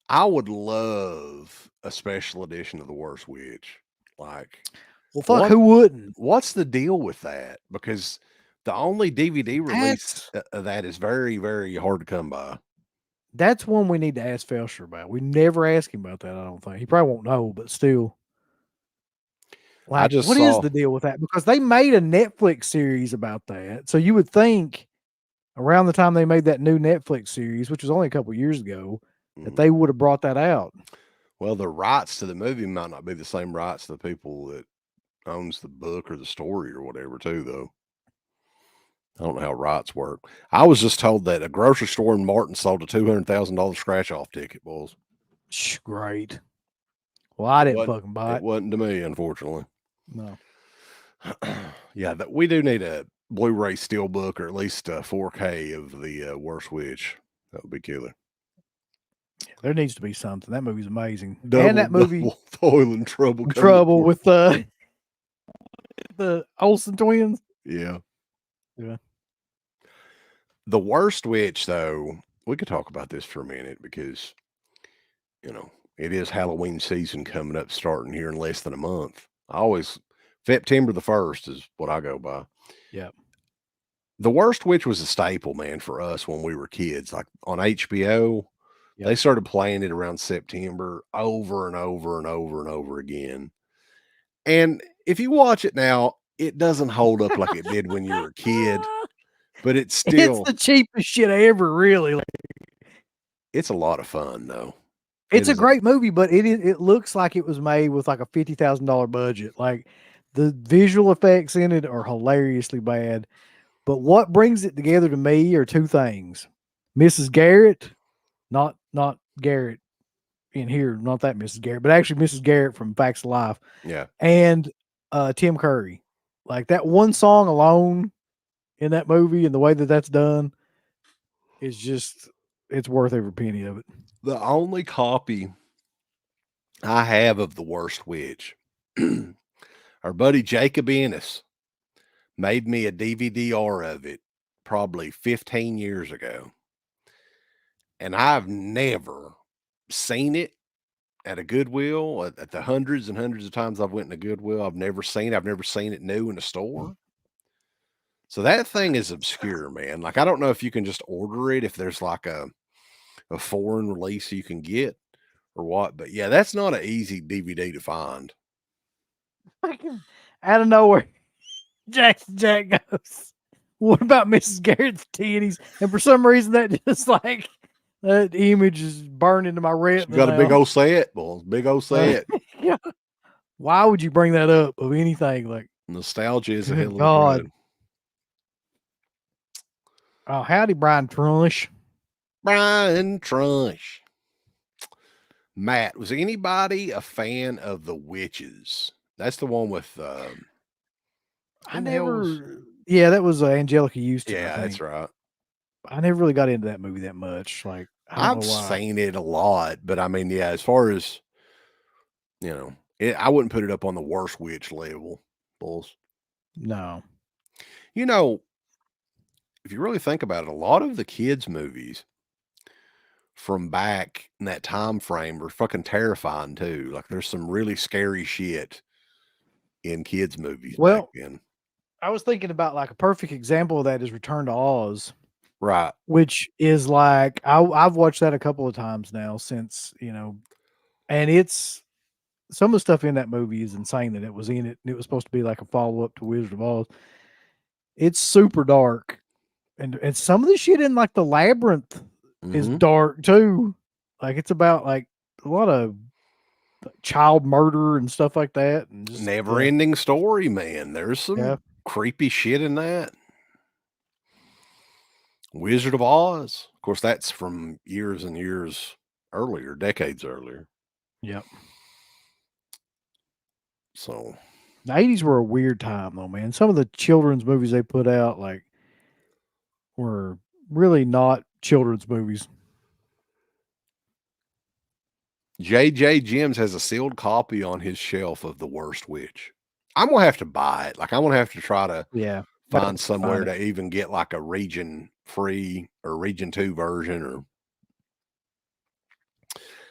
I would love a special edition of The Worst Witch. Like, well, fuck, who wouldn't? What's the deal with that? Because the only DVD release of that is very, very hard to come by. That's one we need to ask Felsher about. We never asked him about that, I don't think. He probably won't know, but still. Like, what is the deal with that? Because they made a Netflix series about that. So you would think around the time they made that new Netflix series, which was only a couple years ago, that they would have brought that out. Well, the rights to the movie might not be the same rights to the people that owns the book or the story or whatever, too, though. I don't know how rights work. I was just told that a grocery store in Martin sold a $200,000 scratch-off ticket, boys. Great. Well, I didn't fucking buy it. It wasn't to me, unfortunately. No. Yeah, we do need a Blu-ray steelbook or at least a 4K of the Worst Witch. That would be killer. Yeah, there needs to be something. That movie's amazing. And that movie, Toil and Trouble. Trouble with the Olsen twins. Yeah. Yeah. The Worst Witch, though, we could talk about this for a minute because, you know, it is Halloween season coming up, starting here in less than a month. September the 1st is what I go by. Yeah. The Worst Witch was a staple, man, for us when we were kids. Like on HBO, they started playing it around September over and over and over and over again. And if you watch it now, it doesn't hold up like it did when you were a kid, but it's still the cheapest shit ever, really. It's a lot of fun, though. It's a great movie, but it looks like it was made with like a $50,000 budget. Like the visual effects in it are hilariously bad. But what brings it together to me are two things: Mrs. Garrett, not Garrett in here, not that Mrs. Garrett, but actually Mrs. Garrett from Facts of Life. Yeah. And Tim Curry. Like that one song alone in that movie and the way that that's done is just, it's worth every penny of it. The only copy I have of The Worst Witch, our buddy Jacob Ennis made me a DVD-R of it probably 15 years ago. And I've never seen it at a Goodwill, at the hundreds and hundreds of times I've went in a Goodwill. I've never seen it new in a store. So that thing is obscure, man. Like, I don't know if you can just order it, if there's like a foreign release you can get or what, but yeah, that's not an easy DVD to find. Out of nowhere, Jack goes, what about Mrs. Garrett's titties? And for some reason that just like, that image is burned into my retina. You got a big old set, boy. Big old set. Yeah. Why would you bring that up of anything? Like, nostalgia is a hell of a God. Oh, howdy, Brian Trunch. Brian Trunch. Matt, was anybody a fan of The Witches? That's the one with yeah, that was Angelica Houston. Yeah, that's right. I never really got into that movie that much. Like, I've seen it a lot, but I mean, yeah, as far as, you know, I wouldn't put it up on the worst witch level, bulls. No. You know, if you really think about it, a lot of the kids' movies from back in that time frame were fucking terrifying too. Like, there's some really scary shit in kids' movies back then. I was thinking about like a perfect example of that is Return to Oz. Right. Which is like, I've watched that a couple of times now since, you know, and it's, some of the stuff in that movie is insane that it was in it. And it was supposed to be like a follow-up to Wizard of Oz. It's super dark. And some of the shit in like the Labyrinth is dark too. Like, it's about like a lot of child murder and stuff like that. And just never ending story, man. There's some creepy shit in that. Wizard of Oz. Of course, that's from years and years earlier, decades earlier. Yep. So the 80s were a weird time though, man. Some of the children's movies they put out like were really not children's movies. JJ Jims has a sealed copy on his shelf of The Worst Witch. I'm gonna have to buy it. Like, I'm gonna have to try to find somewhere to even get like a region free or region 2 version or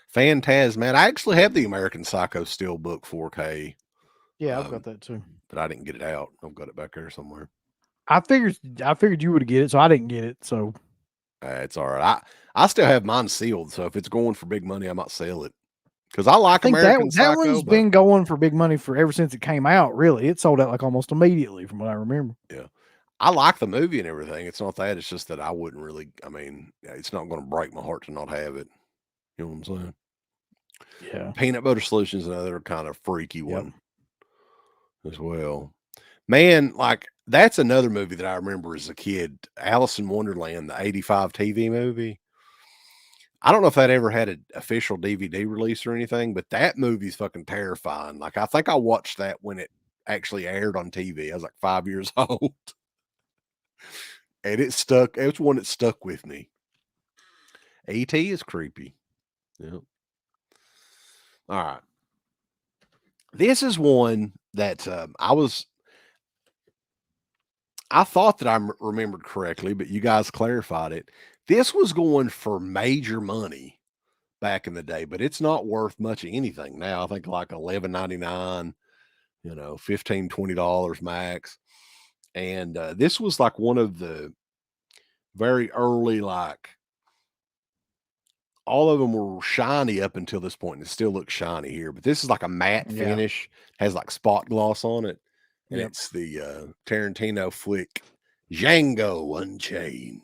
Phantasm. I actually have the American Psycho Steelbook 4K. Yeah, I've got that too. But I didn't get it out. I've got it back there somewhere. I figured you would get it, so I didn't get it. So it's all right. I still have mine sealed, so if it's going for big money, I might sell it. Because I like American Psycho. That one's been going for big money for ever since it came out, really. It sold out like almost immediately from what I remember. Yeah. I like the movie and everything. It's not that. It's just that I wouldn't really, I mean, it's not going to break my heart to not have it. You know what I'm saying? Yeah. Peanut Butter Solutions, another kind of freaky one as well. Man, like, that's another movie that I remember as a kid. Alice in Wonderland, the 85 TV movie. I don't know if that ever had an official DVD release or anything, but that movie's fucking terrifying. Like, I think I watched that when it actually aired on TV. I was like 5 years old. And it stuck. It was one that stuck with me. E.T. is creepy. Yep. All right. This is one that I thought that I remembered correctly, but you guys clarified it. This was going for major money back in the day, but it's not worth much of anything now. I think like $11.99, you know, $15, $20 max. And this was like one of the very early, like, all of them were shiny up until this point, and it still looks shiny here. But this is like a matte finish, has like spot gloss on it. And it's the Tarantino flick Django Unchained.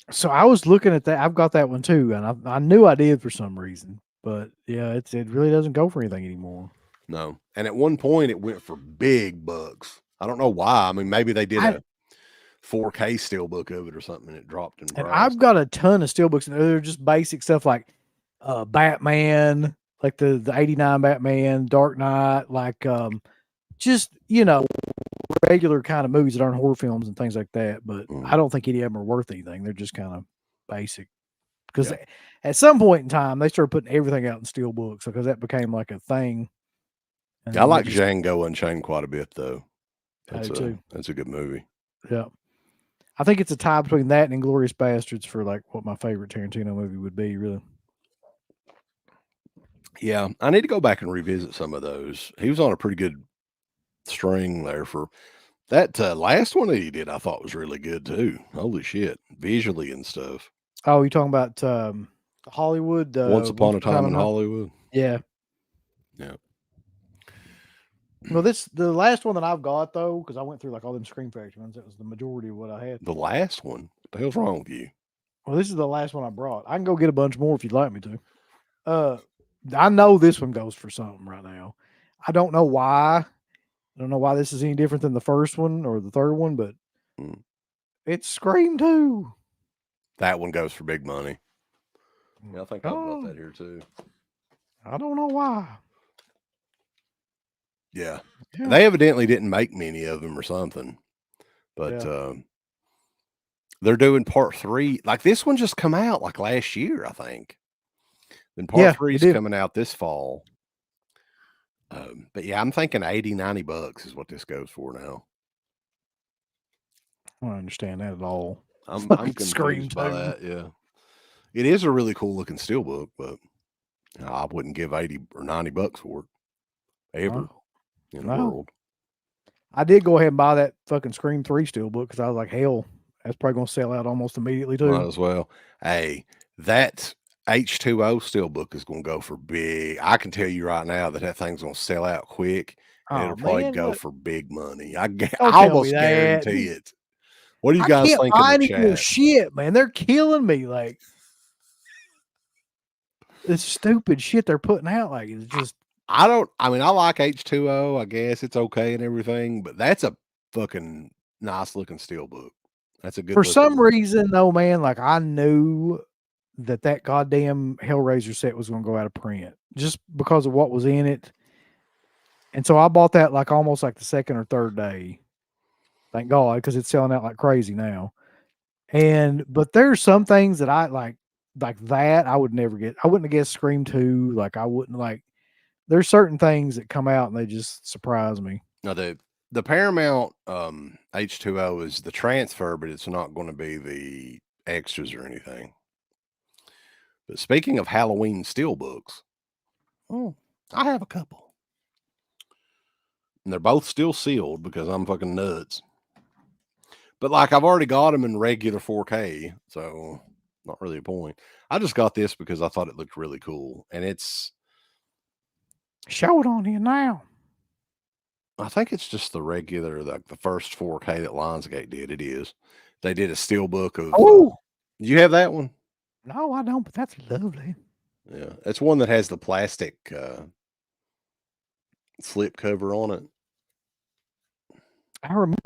So I was looking at that. I've got that one too, and I knew I did for some reason. But yeah, it really doesn't go for anything anymore. No. And at one point, it went for big bucks. I don't know why. I mean, maybe they did a 4K steelbook of it or something, and it dropped in price. And I've got a ton of steelbooks, and they're just basic stuff like Batman, like the 89 Batman, Dark Knight, like just regular kind of movies that aren't horror films and things like that. But I don't think any of them are worth anything. They're just kind of basic. Because at some point in time, they started putting everything out in steelbooks because that became like a thing. And I like Django Unchained quite a bit, though. I do too. That's a good movie. Yeah. I think it's a tie between that and Inglourious Bastards for like what my favorite Tarantino movie would be, really. Yeah, I need to go back and revisit some of those. He was on a pretty good string there for that last one that he did. I thought was really good too. Holy shit, visually and stuff. Oh, you talking about Hollywood? Once Upon a Time in Hollywood. Yeah. Yeah. Well, the last one that I've got though, because I went through like all them Scream Factory ones. That was the majority of what I had. The last one. What the hell's wrong with you? Well, this is the last one I brought. I can go get a bunch more if you'd like me to. I know this one goes for something right now. I don't know why. I don't know why this is any different than the first one or the third one, but it's Scream 2. That one goes for big money. Yeah, I think I've got that here too. I don't know why. Yeah. They evidently didn't make many of them or something. But they're doing part 3. Like this one just come out like last year, I think. Then part 3 is coming out this fall. But yeah, I'm thinking $80-$90 is what this goes for now. I don't understand that at all. I'm confused by that. Yeah, it is a really cool looking steelbook, but I wouldn't give $80 or $90 for it ever in the world. I did go ahead and buy that fucking Scream 3 steelbook because I was like, hell, that's probably going to sell out almost immediately too. Might as well. Hey, that H2O steelbook is going to go for big. I can tell you right now that thing's going to sell out quick. And it'll probably go for big money. I almost guarantee it. What do you guys think in the chat? Shit, man, they're killing me. Like this stupid shit they're putting out. Like it's just. I mean, I like H2O. I guess it's okay and everything, but that's a fucking nice looking steelbook. That's a good. For some reason, though, man, like I knew that goddamn Hellraiser set was going to go out of print just because of what was in it, and so I bought that like almost like the second or third day. Thank God, because it's selling out like crazy now. But there's some things that I like that I would never get. I wouldn't have guessed Scream 2. Like I wouldn't like. There's certain things that come out and they just surprise me. Now the Paramount H2O is the transfer, but it's not going to be the extras or anything. But speaking of Halloween steelbooks, I have a couple. And they're both still sealed because I'm fucking nuts. But like I've already got them in regular 4K, so not really a point. I just got this because I thought it looked really cool. And it's... Show it on here now. I think it's just the regular, like the first 4K that Lionsgate did. It is. They did a steelbook of... Oh! Do you have that one? No, I don't, but that's lovely. Yeah. It's one that has the plastic slip cover on it. I remember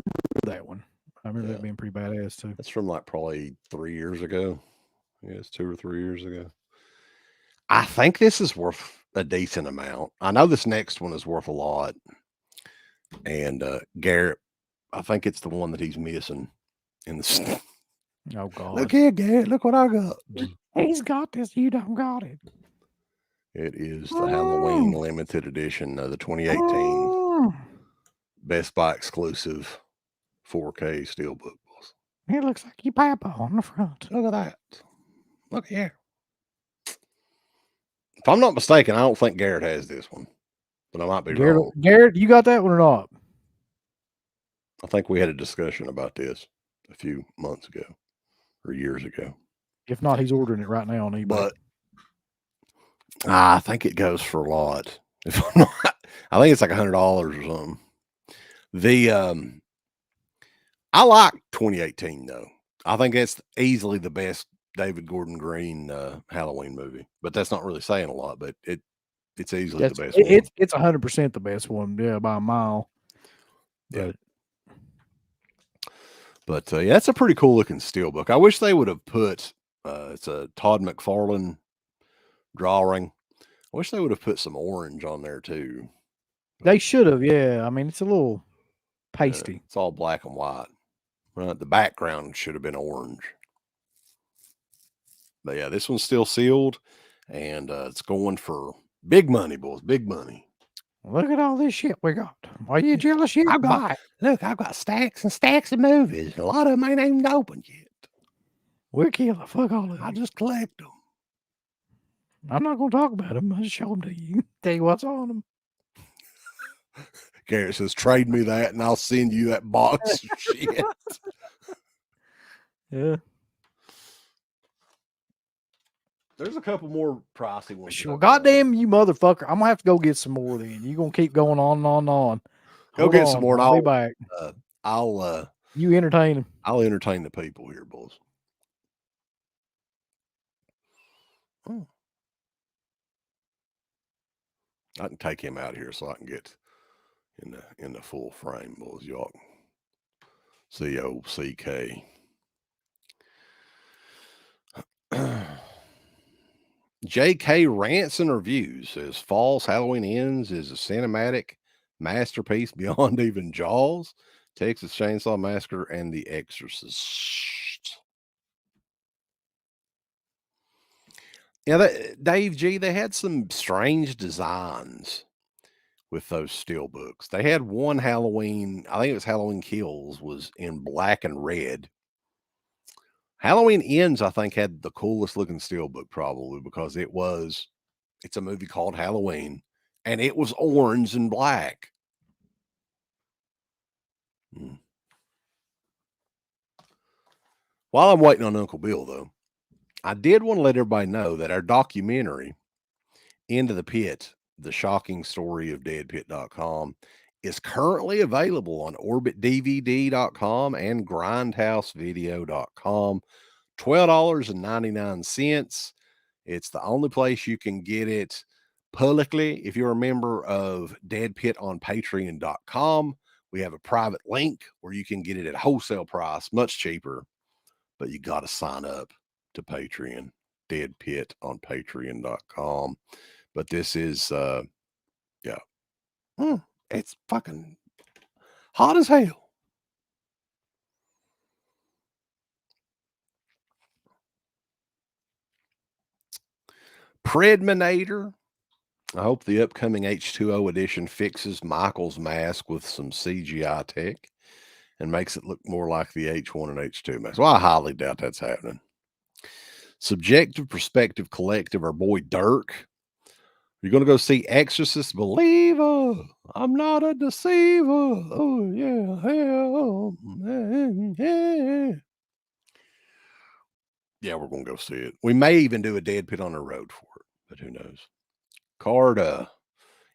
that one. I remember that being pretty badass too. That's from like probably 3 years ago. Yeah, it's 2 or 3 years ago. I think this is worth a decent amount. I know this next one is worth a lot. And Garrett, I think it's the one that he's missing in the. Oh God! Look here, Garrett. Look what I got. He's got this. You don't got it. It is the Halloween limited edition, the 2018 Best Buy exclusive 4K steelbook. It looks like your papa on the front. Look at that. Look here. If I'm not mistaken, I don't think Garrett has this one, but I might be wrong. Garrett, you got that one or not? I think we had a discussion about this a few months ago or years ago. If not, he's ordering it right now on eBay. But I think it goes for a lot. If I'm not, I think it's like $100 or something. I like 2018 though. I think that's easily the best David Gordon Green Halloween movie. But that's not really saying a lot. But it's easily the best. It's 100% the best one. Yeah, by a mile. Yeah. But yeah, that's a pretty cool looking steelbook. I wish they would have put it's a Todd McFarlane drawing. I Wish they would have put some orange on there too. They should have, yeah. I mean, it's a little pasty. It's all black and white. Right, the background should have been orange. But yeah, this one's still sealed, and it's going for big money, boys. Big money. Look at all this shit we got. Are you jealous? You buy it. Look, I've got stacks and stacks of movies. A lot of them ain't even opened yet. We'll kill the fuck all of I them. just collect them. I'm not going to talk about them. I'll just show them to you. Tell you what's on them. Garrett says, trade me that and I'll send you that box of shit. Yeah. There's a couple more pricey ones. Sure. Goddamn you motherfucker. I'm going to have to go get some more then. You're going to keep going on and on and on. Go get some more and I'll be back. You entertain them. I'll entertain the people here, boys. Oh. I can take him out here so I can get in the full frame, boys. Y'all see old CK. J.K. Rants and Reviews says Falls Halloween Ends is a cinematic masterpiece beyond even Jaws, Texas Chainsaw Massacre, and The Exorcist. Yeah, Dave G, they had some strange designs with those steelbooks. They had one Halloween, I think it was Halloween Kills, was in black and red. Halloween Ends, I think, had the coolest looking steelbook probably because it's a movie called Halloween, and it was orange and black. While I'm waiting on Uncle Bill, though, I did want to let everybody know that our documentary, Into the Pit, The Shocking Story of Deadpit.com, is currently available on OrbitDVD.com and GrindhouseVideo.com. $12.99. It's the only place you can get it publicly. If you're a member of Dead Pit on Patreon.com, we have a private link where you can get it at wholesale price, much cheaper, but you got to sign up to Patreon, Dead Pit on Patreon.com. But this is, it's fucking hot as hell. Predminator. I hope the upcoming H2O edition fixes Michael's mask with some CGI tech and makes it look more like the H1 and H2 mask. Well, I highly doubt that's happening. Subjective Perspective Collective, our boy Dirk. You're going to go see Exorcist Believer. I'm not a deceiver. Oh, yeah. Hell. Yeah. Yeah, we're going to go see it. We may even do a Dead Pit on the road for it, but who knows? Carda.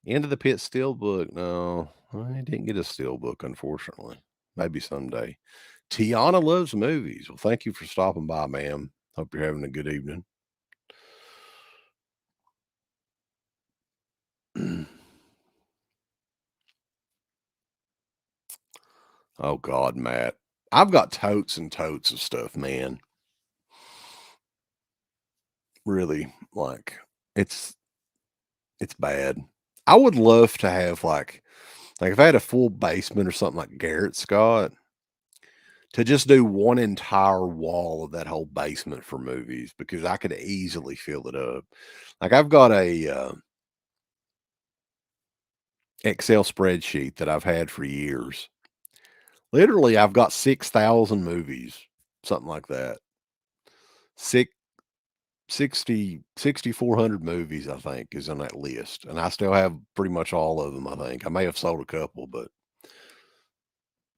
Into the Pit Steelbook. No, I didn't get a Steelbook, unfortunately. Maybe someday. Tiana Loves Movies. Well, thank you for stopping by, ma'am. Hope you're having a good evening. Oh, God, Matt. I've got totes and totes of stuff, man. Really, like, it's bad. I would love to have, like if I had a full basement or something like Garrett's got, to just do one entire wall of that whole basement for movies, because I could easily fill it up. Like, I've got a Excel spreadsheet that I've had for years. Literally, I've got 6,000 movies, something like that. 6,400 movies, I think, is on that list. And I still have pretty much all of them, I think. I may have sold a couple, but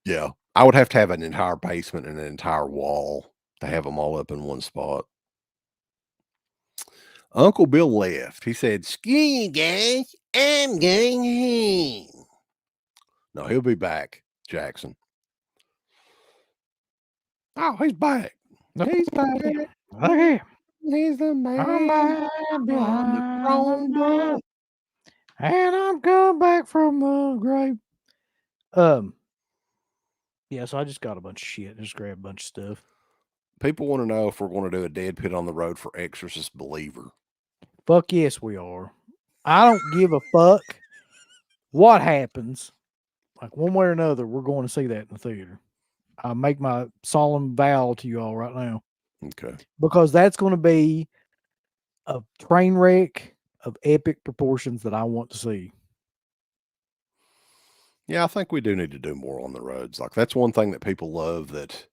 yeah, I would have to have an entire basement and an entire wall to have them all up in one spot. Uncle Bill left. He said, "Screw you guys, I'm going home." No, he'll be back, Jackson. Oh, he's back. He's back. Okay. He's the man. I'm back behind the throne door. And I'm coming back from the grave. Yeah, so I just got a bunch of shit. Just grabbed a bunch of stuff. People want to know if we're going to do a Dead Pit on the road for Exorcist Believer. Fuck yes, we are. I don't give a fuck what happens. Like one way or another, we're going to see that in the theater. I make my solemn vow to you all right now. Okay. Because that's going to be a train wreck of epic proportions that I want to see. Yeah, I think we do need to do more on the roads. Like that's one thing that people love that.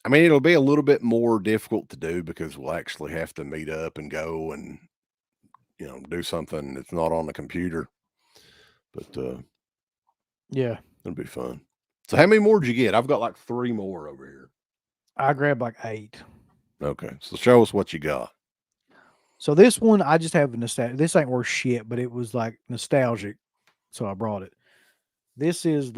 I mean, it'll be a little bit more difficult to do because we'll actually have to meet up and go and, do something that's not on the computer. But yeah, it'll be fun. So how many more did you get? I've got like 3 more over here. I grabbed like 8. Okay. So show us what you got. So this one, I just have a nostalgia. This ain't worth shit, but it was like nostalgic. So I brought it. This is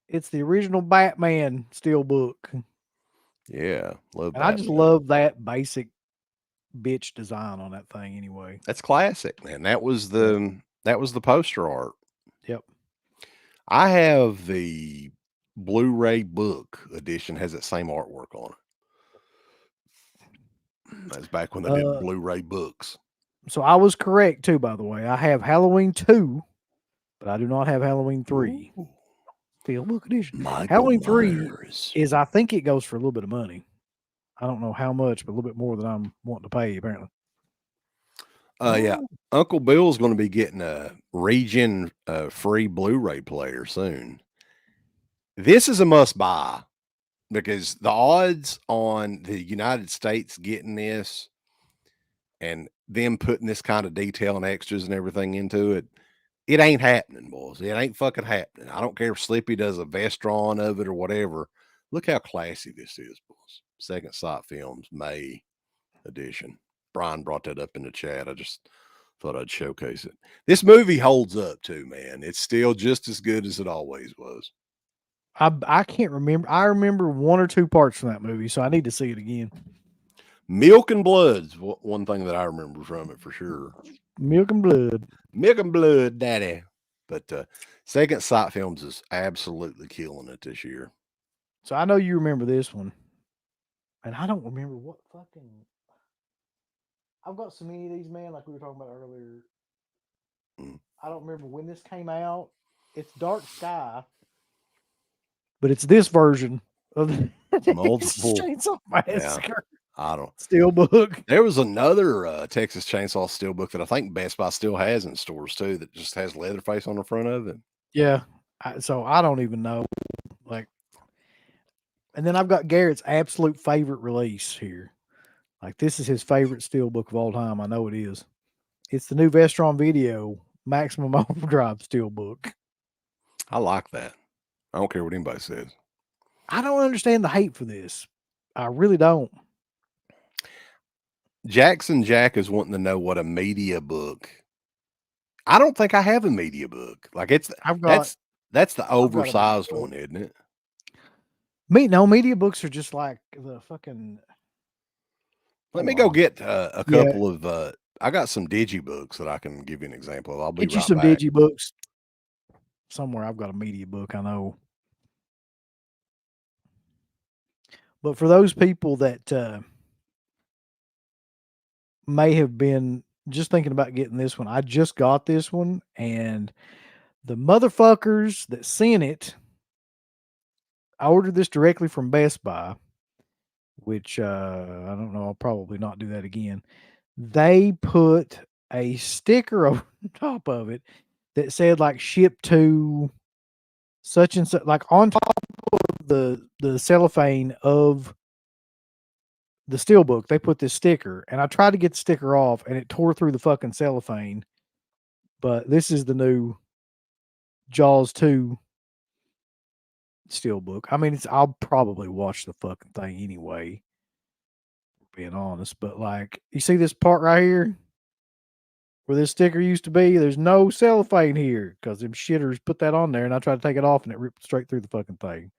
it's the original Batman Steelbook. Yeah. Love And I just love that basic bitch design on that thing anyway. That's classic, man. That was the poster art. Yep. I have the Blu-ray book edition, has that same artwork on it. That's back when they did Blu-ray books. So I was correct too, by the way. I have Halloween 2, but I do not have Halloween 3. Steelbook edition. Halloween 3 is, I think it goes for a little bit of money. I don't know how much, but a little bit more than I'm wanting to pay, apparently. Yeah. Uncle Bill's going to be getting a region free Blu-ray player soon. This is a must buy because the odds on the United States getting this and them putting this kind of detail and extras and everything into it, it ain't happening, boys. It ain't fucking happening. I don't care if Slippy does a vest drawing of it or whatever. Look how classy this is, boys. Second Sight Films, May edition. Brian brought that up in the chat. I just thought I'd showcase it. This movie holds up too, man. It's still just as good as it always was. I can't remember. I remember 1 or 2 parts from that movie, so I need to see it again. Milk and Blood's one thing that I remember from it for sure. Milk and Blood. Milk and Blood, daddy. But Second Sight Films is absolutely killing it this year. So I know you remember this one. And I don't remember what fucking... I've got so many of these, man, like we were talking about earlier. I don't remember when this came out. It's Dark Sky. But it's this version of the multiple Chainsaw Massacre. Yeah, I don't Steelbook. There was another Texas Chainsaw Steelbook that I think Best Buy still has in stores too that just has Leatherface on the front of it. Yeah. So I don't even know. Like, and then I've got Garrett's absolute favorite release here. Like, this is his favorite Steelbook of all time. I know it is. It's the new Vestron Video Maximum Overdrive Steelbook. I like that. I don't care what anybody says. I don't understand the hate for this. I really don't. Jackson Jack is wanting to know what a media book. I don't think I have a media book. Like that's the oversized one, isn't it? Media books are just like the fucking. Let me go get a couple of. I got some digibooks that I can give you an example of. I'll be get you some back. digibooks. Somewhere I've got a media book, I know. But for those people that may have been just thinking about getting this one, I just got this one, and the motherfuckers that sent it, I ordered this directly from Best Buy, which I don't know, I'll probably not do that again. They put a sticker over top of it that said like ship to such and such, like on top of the cellophane of the Steelbook, they put this sticker, and I tried to get the sticker off and it tore through the fucking cellophane. But this is the new Jaws 2 Steelbook. I mean, I'll probably watch the fucking thing anyway, being honest. But like, you see this part right here where this sticker used to be? There's no cellophane here because them shitters put that on there, and I tried to take it off and it ripped straight through the fucking thing.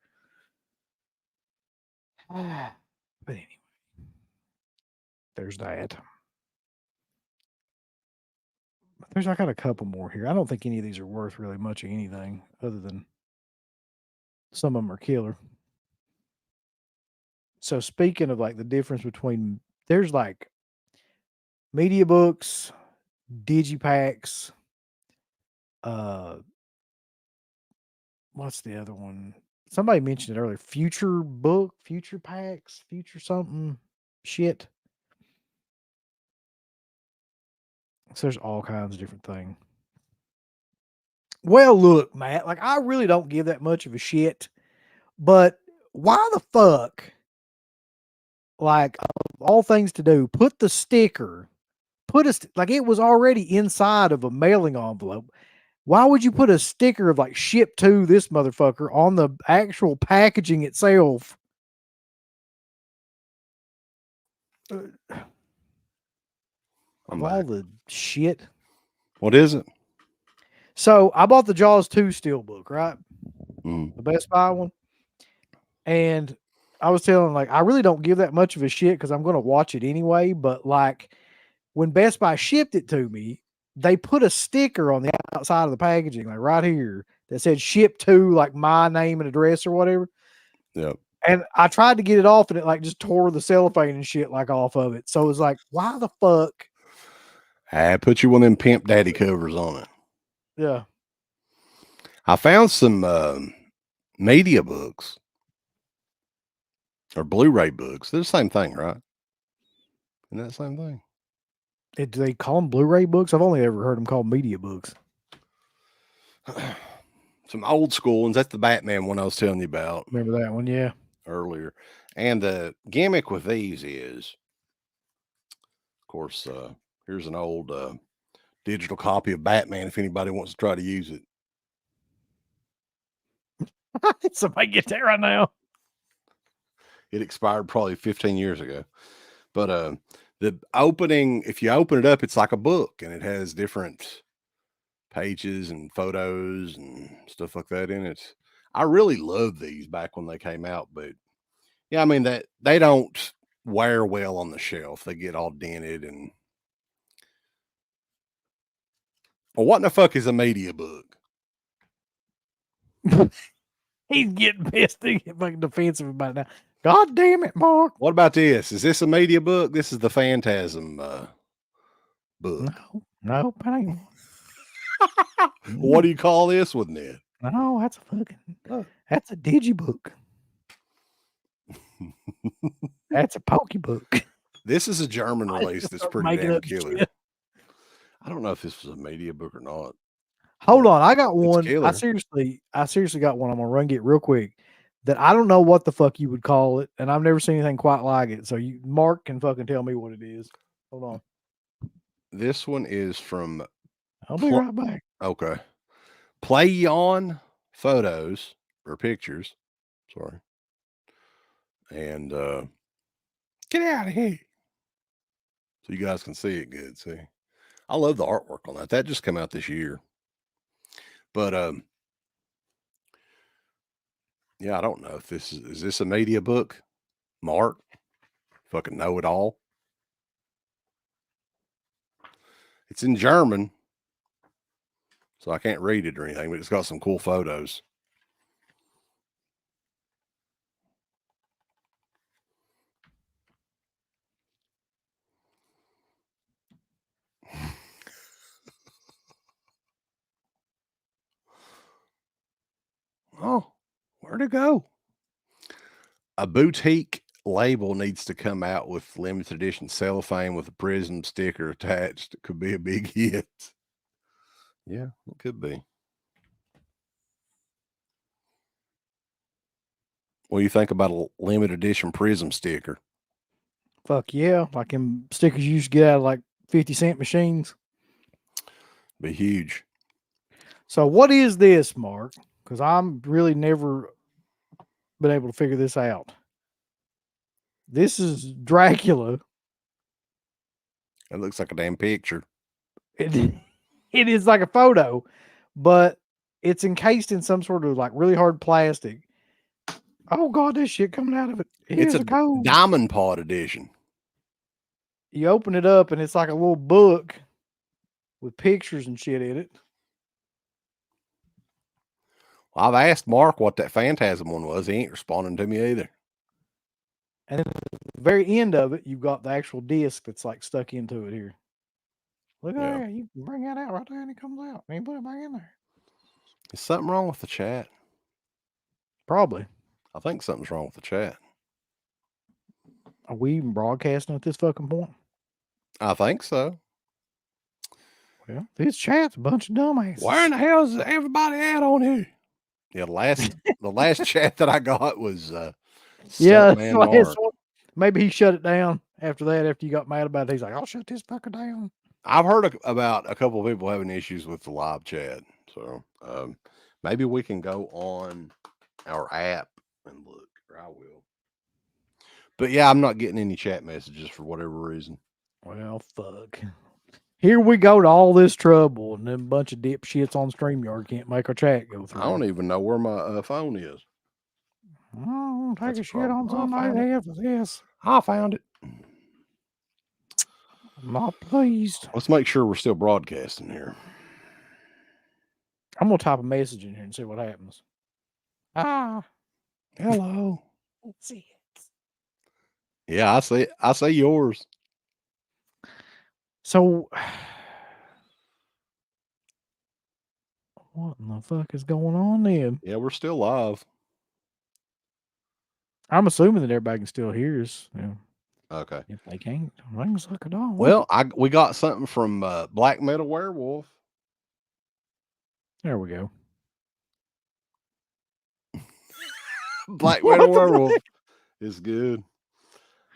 But anyway, there's that. I got a couple more here. I don't think any of these are worth really much of anything other than some of them are killer. So speaking of like the difference between, there's like Media books, digipacks. What's the other one? Somebody mentioned it earlier. Future packs, future something shit. So there's all kinds of different things. Well, look, Matt, like I really don't give that much of a shit, but why the fuck, like of all things to do, put the sticker, like it was already inside of a mailing envelope. Why would you put a sticker of like ship to this motherfucker on the actual packaging itself? Of all the shit. What is it? So I bought the Jaws 2 Steelbook, right? Mm. The Best Buy one. And I was telling like, I really don't give that much of a shit because I'm going to watch it anyway. But like when Best Buy shipped it to me, they put a sticker on the outside of the packaging, like right here, that said ship to like my name and address or whatever. Yep. And I tried to get it off and it like just tore the cellophane and shit like off of it. So it was like, why the fuck? I put you one of them Pimp Daddy covers on it. Yeah. I found some media books or Blu-ray books. They're the same thing, right? Isn't that the same thing? Do they call them Blu-ray books? I've only ever heard them called media books. Some old school ones. That's the Batman one I was telling you about. Remember that one? Yeah. Earlier. And the gimmick with these is, of course, here's an old digital copy of Batman if anybody wants to try to use it. Somebody get that right now. It expired probably 15 years ago. But the opening, if you open it up, it's like a book and it has different pages and photos and stuff like that in it. I really loved these back when they came out, but yeah, I mean that they don't wear well on the shelf. They get all dented and well, what in the fuck is a media book? He's getting pissed. He's getting fucking defensive about it now. God damn it, Mark. What about this? Is this a media book? This is the Phantasm book. No, ain't. What do you call this one then? No, that's that's a digibook. That's a pokebook. This is a German release that's pretty damn killer. Shit. I don't know if this was a media book or not. Hold on, I got one. Killer. I seriously got one. I'm gonna run get real quick. That I don't know what the fuck you would call it, and I've never seen anything quite like it. So Mark can fucking tell me what it is. Hold on. This one is from. I'll be right back. Okay. Play on photos or pictures. Sorry. And get out of here. So you guys can see it good. See, I love the artwork on that. That just came out this year. But yeah, I don't know if this is this a media book? Mark, fucking know it all. It's in German, so I can't read it or anything, but it's got some cool photos. Oh, where'd it go? A boutique label needs to come out with limited edition cellophane with a prism sticker attached. It could be a big hit. Yeah, it could be. What do you think about a limited edition prism sticker? Fuck yeah. Like them stickers you used to get out of like 50-cent machines. Be huge. So what is this, Mark? Because I'm really never been able to figure this out. This is Dracula. It looks like a damn picture. It is like a photo, but it's encased in some sort of like really hard plastic. Oh God, this shit coming out of it. Here's It's a code. diamond pod edition. You open it up and it's like a little book with pictures and shit in it. Well, I've asked Mark what that Phantasm one was. He ain't responding to me either. And then at the very end of it, you've got the actual disc that's like stuck into it here. Look at that. You can bring that out right there and it comes out. And you put it back in there. Is something wrong with the chat? Probably. I think something's wrong with the chat. Are we even broadcasting at this fucking point? I think so. Well, this chat's a bunch of dumbasses. Where in the hell is everybody at on here? Yeah, the last chat that I got was maybe he shut it down after that. After you got mad about it, he's like, "I'll shut this fucker down." I've heard about a couple of people having issues with the live chat, so maybe we can go on our app and look. Or I will. But yeah, I'm not getting any chat messages for whatever reason. Well, fuck. Here we go to all this trouble, and then a bunch of dipshits on StreamYard can't make our chat go through. I don't even know where my phone is. Oh, take a shit on somebody's head for this. I found it. I'm not pleased. Let's make sure we're still broadcasting here. I'm gonna type a message in here and see what happens. Hello. Let's see it. Yeah, I say yours. So, what in the fuck is going on then? Yeah, we're still live. I'm assuming that everybody can still hear us. Yeah. Okay. If they can't, they can suck it off. Well, we got something from Black Metal Werewolf. There we go. Black Metal Werewolf is good.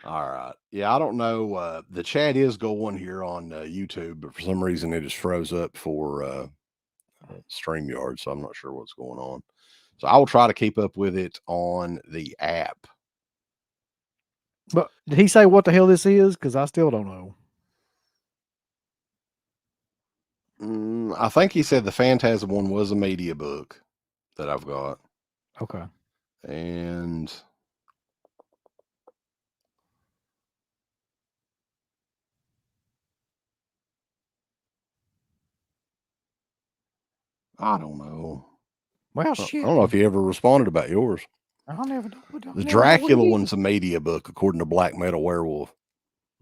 All right. Yeah, I don't know. The chat is going here on YouTube, but for some reason it just froze up for StreamYard, so I'm not sure what's going on. So I will try to keep up with it on the app. But did he say what the hell this is? Because I still don't know. I think he said the Phantasm one was a media book that I've got. Okay. And I don't know. Well, shit. I don't know if you ever responded about yours. I never know. The Dracula one's a media book, according to Black Metal Werewolf.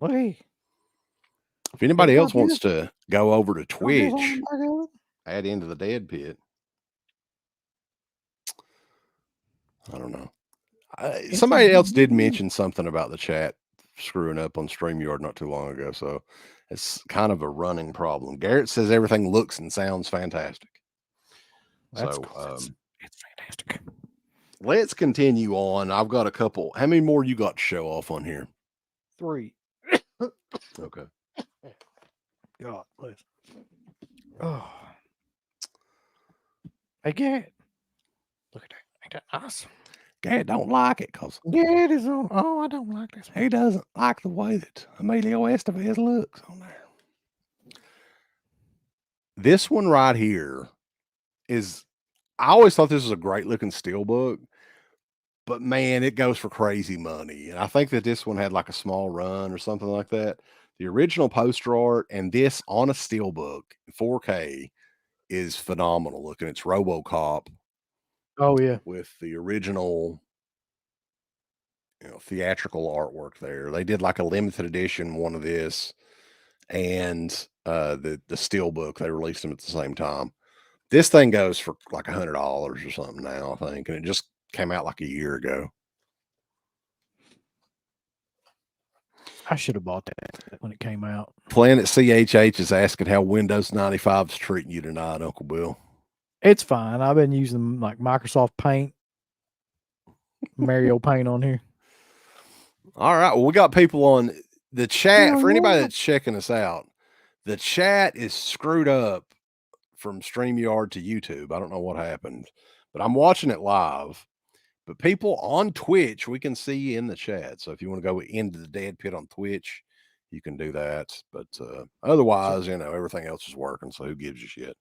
Hey. If anybody else wants to go over to Twitch, add into the Dead Pit. I don't know. Somebody else did mention something about the chat screwing up on StreamYard not too long ago, so it's kind of a running problem. Garrett says everything looks and sounds fantastic. That's so cool. It's fantastic. Let's continue on. I've got a couple. How many more you got to show off on here? 3. Okay. God bless. Oh. Hey, Garrett. Look at that. Ain't that nice? Garrett don't like it because Garrett is on. Oh, I don't like this. He doesn't like the way that Emilio Estevez looks on there. This one right here is, I always thought this was a great looking steelbook, but man, it goes for crazy money. And I think that this one had like a small run or something like that. The original poster art and this on a steelbook 4K is phenomenal looking. It's RoboCop. Oh yeah. With the original, theatrical artwork there. They did like a limited edition one of this and the steelbook. They released them at the same time. This thing goes for like $100 or something now, I think, and it just came out like a year ago. I should have bought that when it came out. Planet CHH is asking how Windows 95 is treating you tonight, Uncle Bill. It's fine. I've been using like Microsoft Paint, Mario Paint on here. All right. Well, we got people on the chat. For anybody that's checking us out, the chat is screwed up from StreamYard to YouTube. I don't know what happened, but I'm watching it live. But people on Twitch, we can see you in the chat. So if you want to go into the Dead Pit on Twitch, you can do that. But otherwise, everything else is working. So who gives a shit?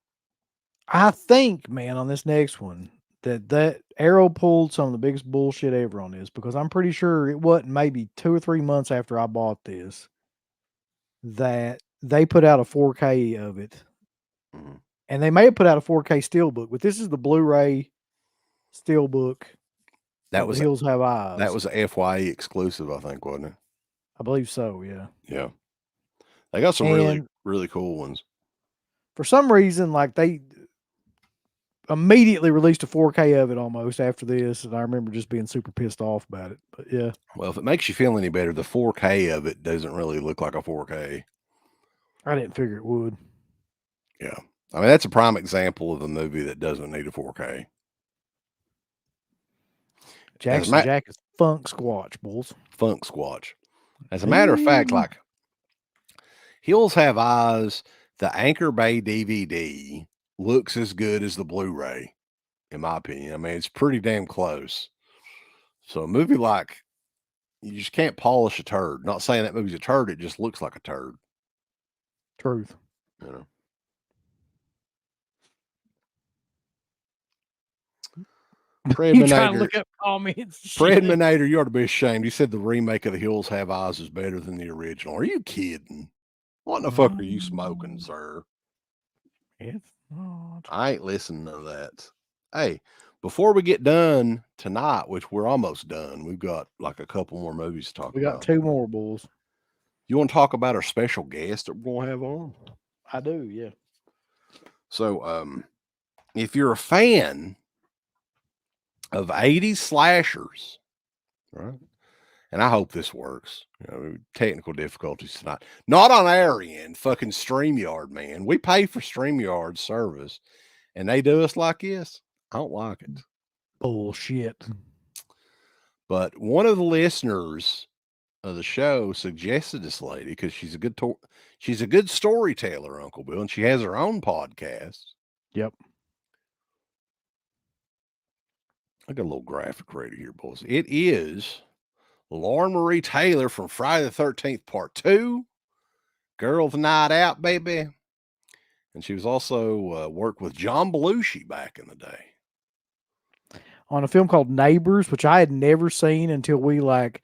I think, man, on this next one, that Arrow pulled some of the biggest bullshit ever on this, because I'm pretty sure it wasn't maybe 2 or 3 months after I bought this that they put out a 4K of it. Mm-hmm. And they may have put out a 4K steelbook, but this is the Blu-ray steelbook. That was Hills Have Eyes. That was a FYE exclusive, I think, wasn't it? I believe so, yeah. Yeah. They got some really really cool ones. For some reason, like they immediately released a 4K of it almost after this, and I remember just being super pissed off about it. But yeah. Well, if it makes you feel any better, the 4K of it doesn't really look like a 4K. I didn't figure it would. Yeah. I mean, that's a prime example of a movie that doesn't need a 4K. Jackson Jack is funk squatch, bulls. Funk squatch. As a matter of fact, like Hills Have Eyes, the Anchor Bay DVD looks as good as the Blu-ray, in my opinion. I mean, it's pretty damn close. So a movie like, you just can't polish a turd. Not saying that movie's a turd, it just looks like a turd. Truth. You know. You trying to look up comments? Predminator, you ought to be ashamed. He said the remake of The Hills Have Eyes is better than the original. Are you kidding? What in the fuck are you smoking, sir? It's not. I ain't listening to that. Hey, before we get done tonight, which we're almost done, we've got like a couple more movies to talk about. We got 2 more, bulls. You want to talk about our special guest that we're going to have on? I do, yeah. So, if you're a fan of 80s slashers, right? And I hope this works. You know, technical difficulties tonight. Not on our end, fucking StreamYard, man. We pay for StreamYard service, and they do us like this. I don't like it. Bullshit. But one of the listeners of the show suggested this lady because she's a good storyteller, Uncle Bill, and she has her own podcast. Yep. I got a little graphic ready here, boys. It is Lauren Marie Taylor from Friday the 13th, Part 2. Girls Night Out, baby. And she was also worked with John Belushi back in the day. On a film called Neighbors, which I had never seen until we like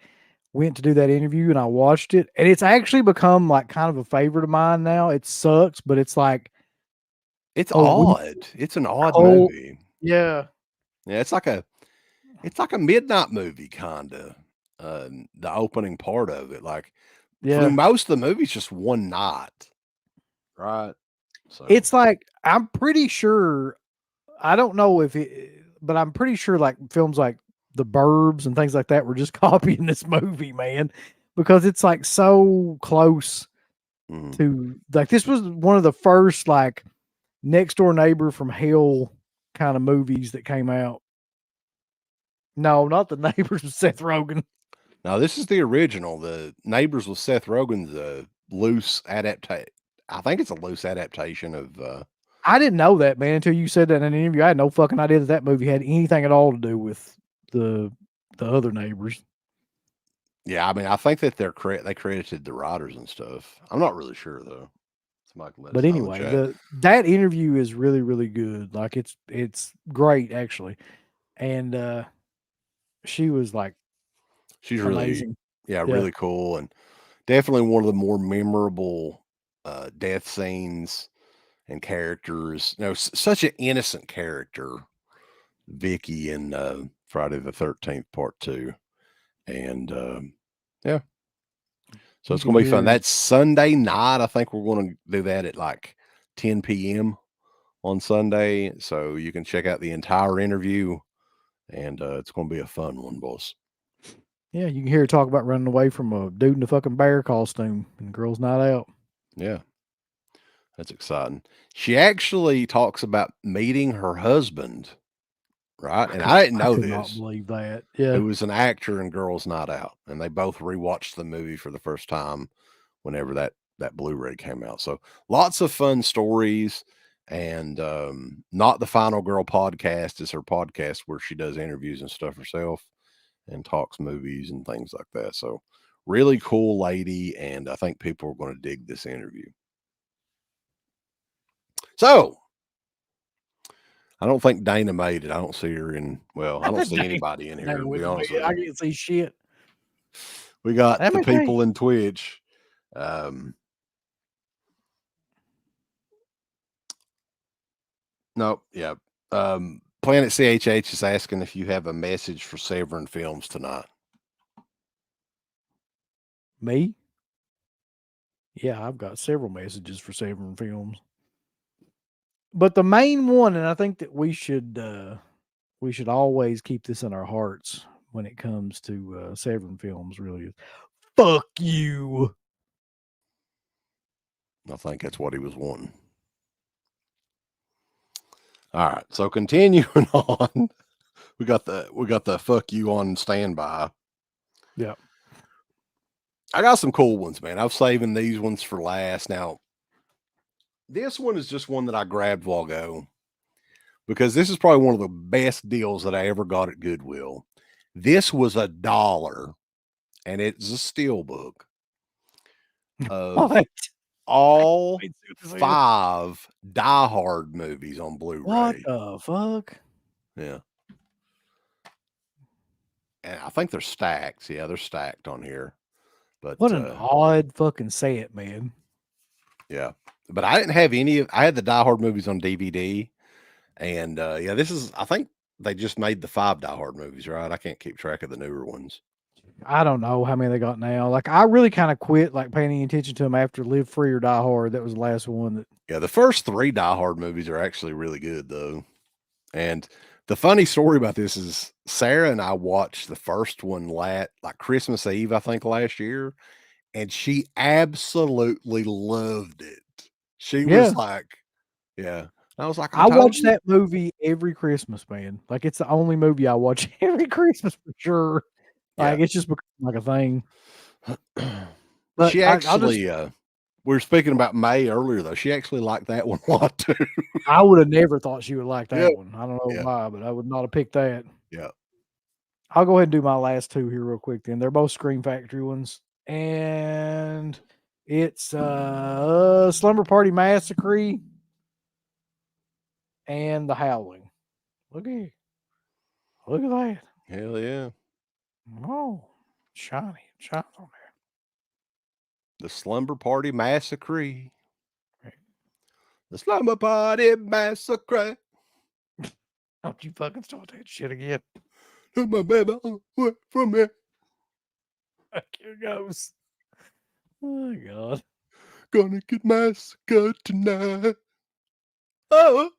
went to do that interview, and I watched it. And it's actually become like kind of a favorite of mine now. It sucks, but it's like... It's odd. It's an odd movie. Yeah. Yeah, it's like a midnight movie, kind of. The opening part of it, like, through most of the movie, it's just one night, right? So it's like, I'm pretty sure, I don't know if it, but I'm pretty sure like films like The Burbs and things like that were just copying this movie, man, because it's like so close to, like, this was one of the first like next door neighbor from hell kind of movies that came out. No, not The Neighbors with Seth Rogen. Now, this is the original. The Neighbors with Seth Rogen's a loose adaptation. I think it's a loose adaptation of... I didn't know that, man, until you said that in an interview. I had no fucking idea that that movie had anything at all to do with the other Neighbors. Yeah, I mean, I think that they credited the writers and stuff. I'm not really sure, though. But anyway, that interview is really, really good. Like, it's great, actually. And she was like, she's amazing. Really cool, and definitely one of the more memorable death scenes and characters. You know, such an innocent character, Vicky in Friday the 13th Part 2, and so it's going to be fun. That's Sunday night. I think we're going to do that at like 10 p.m. on Sunday, so you can check out the entire interview, and it's going to be a fun one, boss. Yeah, you can hear her talk about running away from a dude in a fucking bear costume and Girls Night Out. Yeah, that's exciting. She actually talks about meeting her husband, right? And I didn't know this. I cannot believe that. Yeah, who was an actor in Girls Night Out, and they both rewatched the movie for the first time whenever that Blu-ray came out. So lots of fun stories. And Not the Final Girl podcast is her podcast where she does interviews and stuff herself and talks movies and things like that. So really cool lady, and I think people are going to dig this interview. So I don't think Dana made it. I don't see her in, well, I don't see anybody in here, to be honest with you. I can't see shit. We got the people in Twitch. No, yeah. Planet CHH is asking if you have a message for Severin Films tonight. Me? Yeah, I've got several messages for Severn Films. But the main one, and I think that we should always keep this in our hearts when it comes to Severn Films, really is fuck you. I think that's what he was wanting. All right, so continuing on, we got the fuck you on standby. Yeah. I got some cool ones, man. I'm saving these ones for last. Now, this one is just one that I grabbed while ago because this is probably one of the best deals that I ever got at Goodwill. This was $1, and it's a steelbook of all 5 Die Hard movies on Blu-ray. What the fuck? Yeah. And I think they're stacked. Yeah, they're stacked on here. But what an odd fucking set, man. Yeah. But I didn't have any. I had the Die Hard movies on DVD. And yeah, this is, I think they just made the 5 Die Hard movies, right? I can't keep track of the newer ones. I don't know how many they got now. Like, I really kind of quit like paying attention to them after Live Free or Die Hard. That was the last one. That Yeah, the first 3 Die Hard movies are actually really good, though. And the funny story about this is Sarah and I watched the first one like Christmas Eve, I think, last year, and she absolutely loved it. She was like, yeah. I was like, I watch that movie every Christmas, man. Like, it's the only movie I watch every Christmas for sure. Like, it's just become like a thing. But she actually, we were speaking about May earlier, though. She actually liked that one a lot, too. I would have never thought she would like that one. I don't know why, but I would not have picked that. Yeah. I'll go ahead and do my last 2 here real quick then. They're both Scream Factory ones. And it's Slumber Party Massacre and The Howling. Look at that. Hell yeah. Oh, shiny on there. The Slumber Party Massacre. The Slumber Party Massacre. Don't you fucking start that shit again. My baby away from me. Here goes. Oh, God. Gonna get massacred tonight. Oh.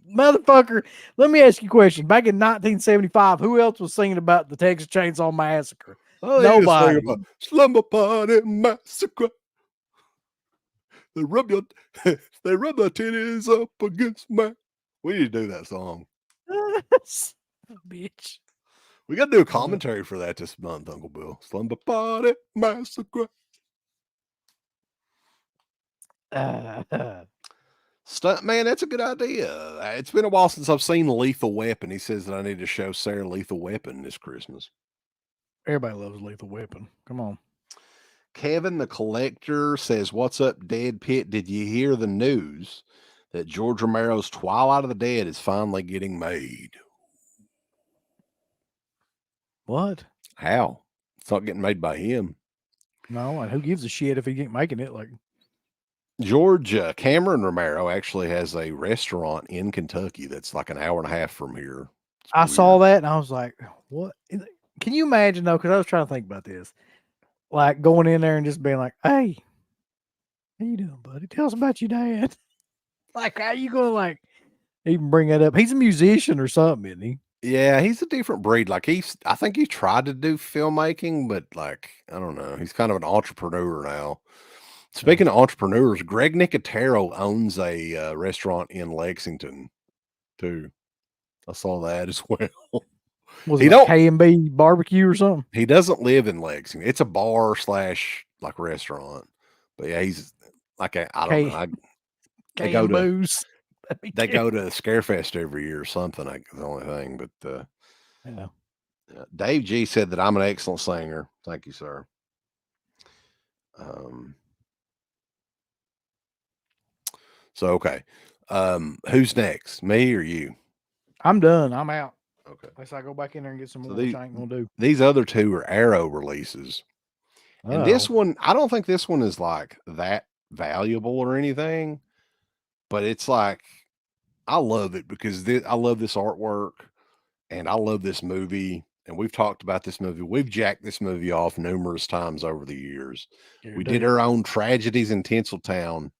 Motherfucker, let me ask you a question. Back in 1975, who else was singing about the Texas Chainsaw Massacre? Nobody. Slumber Party Massacre. They rub their titties up against my. We need to do that song. Bitch. We got to do a commentary for that this month, Uncle Bill. Slumber Party Massacre. Man, that's a good idea. It's been a while since I've seen Lethal Weapon. He says that I need to show Sarah Lethal Weapon this Christmas. Everybody loves Lethal Weapon. Come on. Kevin the Collector says, "What's up, Dead Pit? Did you hear the news that George Romero's Twilight of the Dead is finally getting made?" What? How? It's not getting made by him. No, and who gives a shit if he ain't making it? Like, George Cameron Romero actually has a restaurant in Kentucky that's like an hour and a half from here. I saw that and I was like, what? Can you imagine though? Because I was trying to think about this. Like going in there and just being like, hey, how you doing, buddy? Tell us about your dad. Like, how you going to like even bring that up? He's a musician or something, isn't he? Yeah, he's a different breed. Like I think he tried to do filmmaking, but like, I don't know. He's kind of an entrepreneur now. Speaking of entrepreneurs, Greg Nicotero owns a restaurant in Lexington too. I saw that as well. Was it like K&B barbecue or something? He doesn't live in Lexington. It's a bar / like restaurant. But yeah, he's like I don't know. They go to Scarefest every year or something. Like the only thing. But yeah. Dave G said that I'm an excellent singer. Thank you, sir. So okay. Who's next? Me or you? I'm done. I'm out. Okay. Unless I go back in there and get some more, which I ain't gonna do. These other 2 are Arrow releases. And this one, I don't think this one is like that valuable or anything, but it's like, I love it because I love this artwork and I love this movie. and we've talked about this movie. We've jacked this movie off numerous times over the years. Yeah, we did our own Tragedies in Tinseltown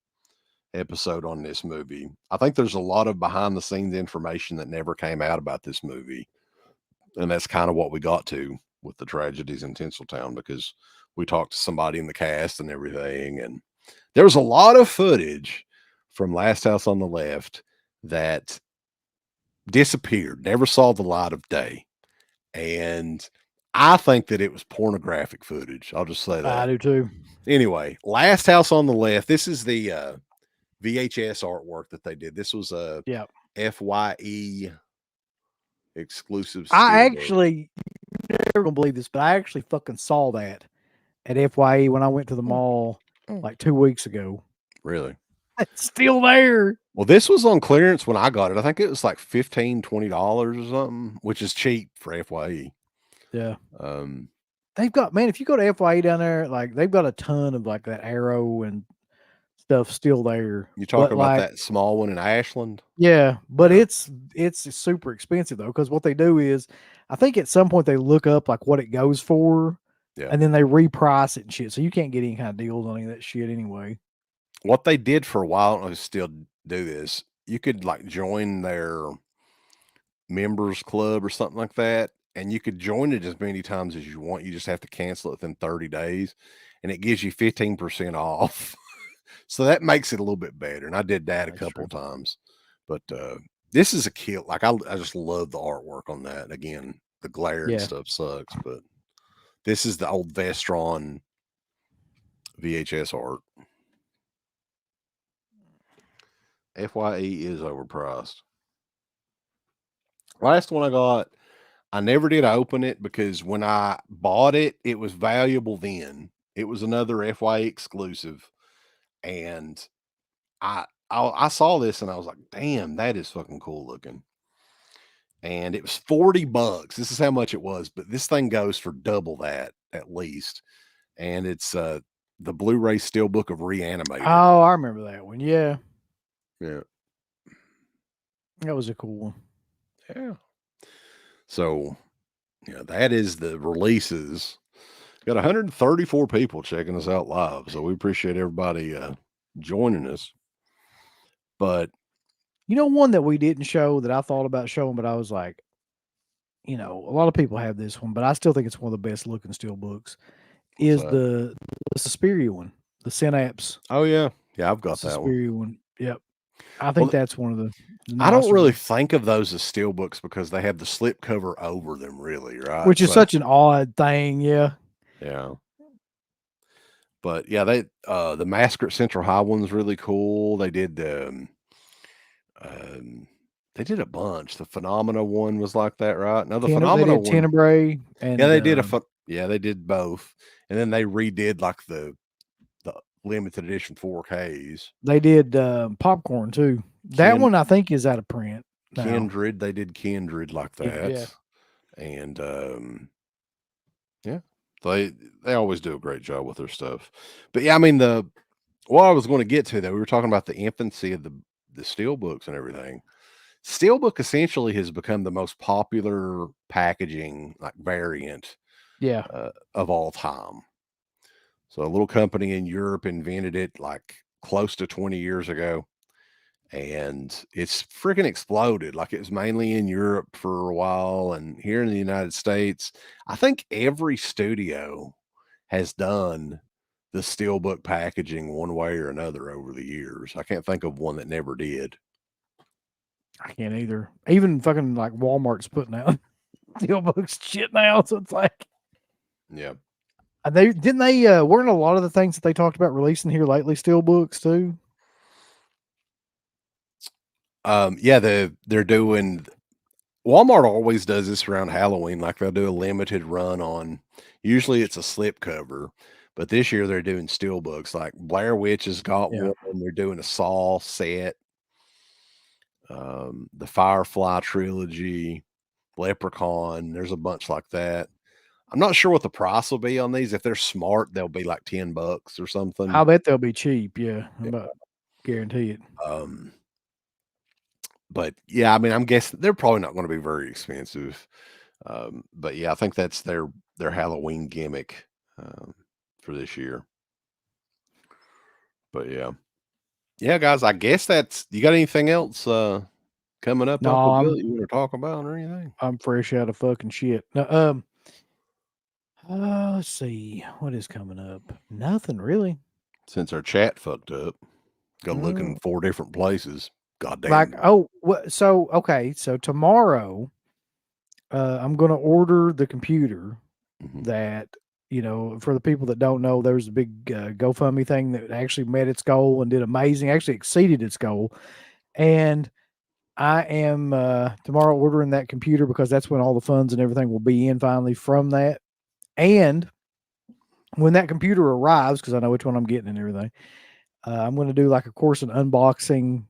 episode on this movie. I think there's a lot of behind the scenes information that never came out about this movie. And that's kind of what we got to with the Tragedies in Tinseltown, because we talked to somebody in the cast and everything. And there was a lot of footage from Last House on the Left that disappeared, never saw the light of day. And I think that it was pornographic footage. I'll just say that. I do too. Anyway, Last House on the Left. This is the VHS artwork that they did. This was a FYE exclusive. I actually, you're never gonna believe this, but I actually fucking saw that at FYE when I went to the mall like 2 weeks ago. Really? It's still there. Well, this was on clearance when I got it. I think it was like $15, $20 or something, which is cheap for FYE. Yeah. They've got, man, if you go to FYE down there, like they've got a ton of like that Arrow and stuff still there. You talking about that small one in Ashland? Yeah, but it's super expensive though, because what they do is, I think at some point they look up like what it goes for, and then they reprice it and shit. So you can't get any kind of deals on any of that shit anyway. What they did for a while, I don't know if they still do this, you could like join their members club or something like that, and you could join it as many times as you want. You just have to cancel it within 30 days, and it gives you 15% off. So that makes it a little bit better. And I did that a couple of times. But this is a kill. Like I just love the artwork on that. Again, the glare and stuff sucks, but this is the old Vestron VHS art. FYE is overpriced. Last one I got, I never did open it because when I bought it, it was valuable then. It was another FYE exclusive. And I saw this and I was like, damn, that is fucking cool looking. And it was $40. This is how much it was, but this thing goes for double that at least. And it's the Blu-ray Steelbook of Re-Animator. Oh, I remember that one. Yeah. Yeah. That was a cool one. Yeah. So, yeah, that is the releases. Got 134 people checking us out live, so we appreciate everybody joining us. But you know, one that we didn't show that I thought about showing, but I was like, you know, a lot of people have this one, but I still think it's one of the best looking Steelbooks. Is the Suspiria one, the Synapse? Oh yeah, I've got that one. Suspiria one. Yep, I think that's one of the. I don't really think of those as Steelbooks because they have the slip cover over them, really, right? Which is such an odd thing, yeah. Yeah. But yeah, they the Massacre at Central High one's really cool. They did they did a bunch. The Phenomena one was like that, right? No, the Phenomena one. Tenebrae and yeah, they did they did both, and then they redid like the limited edition 4Ks. They did Popcorn too. That one I think is out of print now. Kindred, they did Kindred like that. Yeah. And yeah, they always do a great job with their stuff. But yeah, I mean what I was going to get to though, we were talking about the infancy of the Steelbooks and everything. Steelbook essentially has become the most popular packaging like variant of all time. So a little company in Europe invented it like close to 20 years ago, and it's freaking exploded. Like it was mainly in Europe for a while, and here in the United States, I think every studio has done the Steelbook packaging one way or another over the years. I can't think of one that never did. I can't either. Even fucking like Walmart's putting out Steelbooks shit now, so it's like, yeah. Weren't a lot of the things that they talked about releasing here lately Steelbooks too? Yeah, they're doing. Walmart always does this around Halloween. Like they'll do a limited run on. Usually it's a slip cover, but this year they're doing Steelbooks. Like Blair Witch has got one. They're doing a Saw set. The Firefly trilogy, Leprechaun. There's a bunch like that. I'm not sure what the price will be on these. If they're smart, they'll be like $10 or something. I'll bet they'll be cheap. Yeah, guarantee it. But yeah, I mean, I'm guessing they're probably not going to be very expensive. But yeah, I think that's their Halloween gimmick for this year. But yeah, guys, I guess that's. You got anything else coming up, No, Uncle Bill, you want to talk about or anything? I'm fresh out of fucking shit. Now, let's see what is coming up. Nothing really. Since our chat fucked up, go look in 4 different places. Goddamn. Like, so okay, so tomorrow, I'm gonna order the computer that, for the people that don't know, there was a big GoFundMe thing that actually met its goal and did amazing, actually exceeded its goal. And I am tomorrow ordering that computer because that's when all the funds and everything will be in finally from that. And when that computer arrives, because I know which one I'm getting and everything, I'm going to do like, of course, an unboxing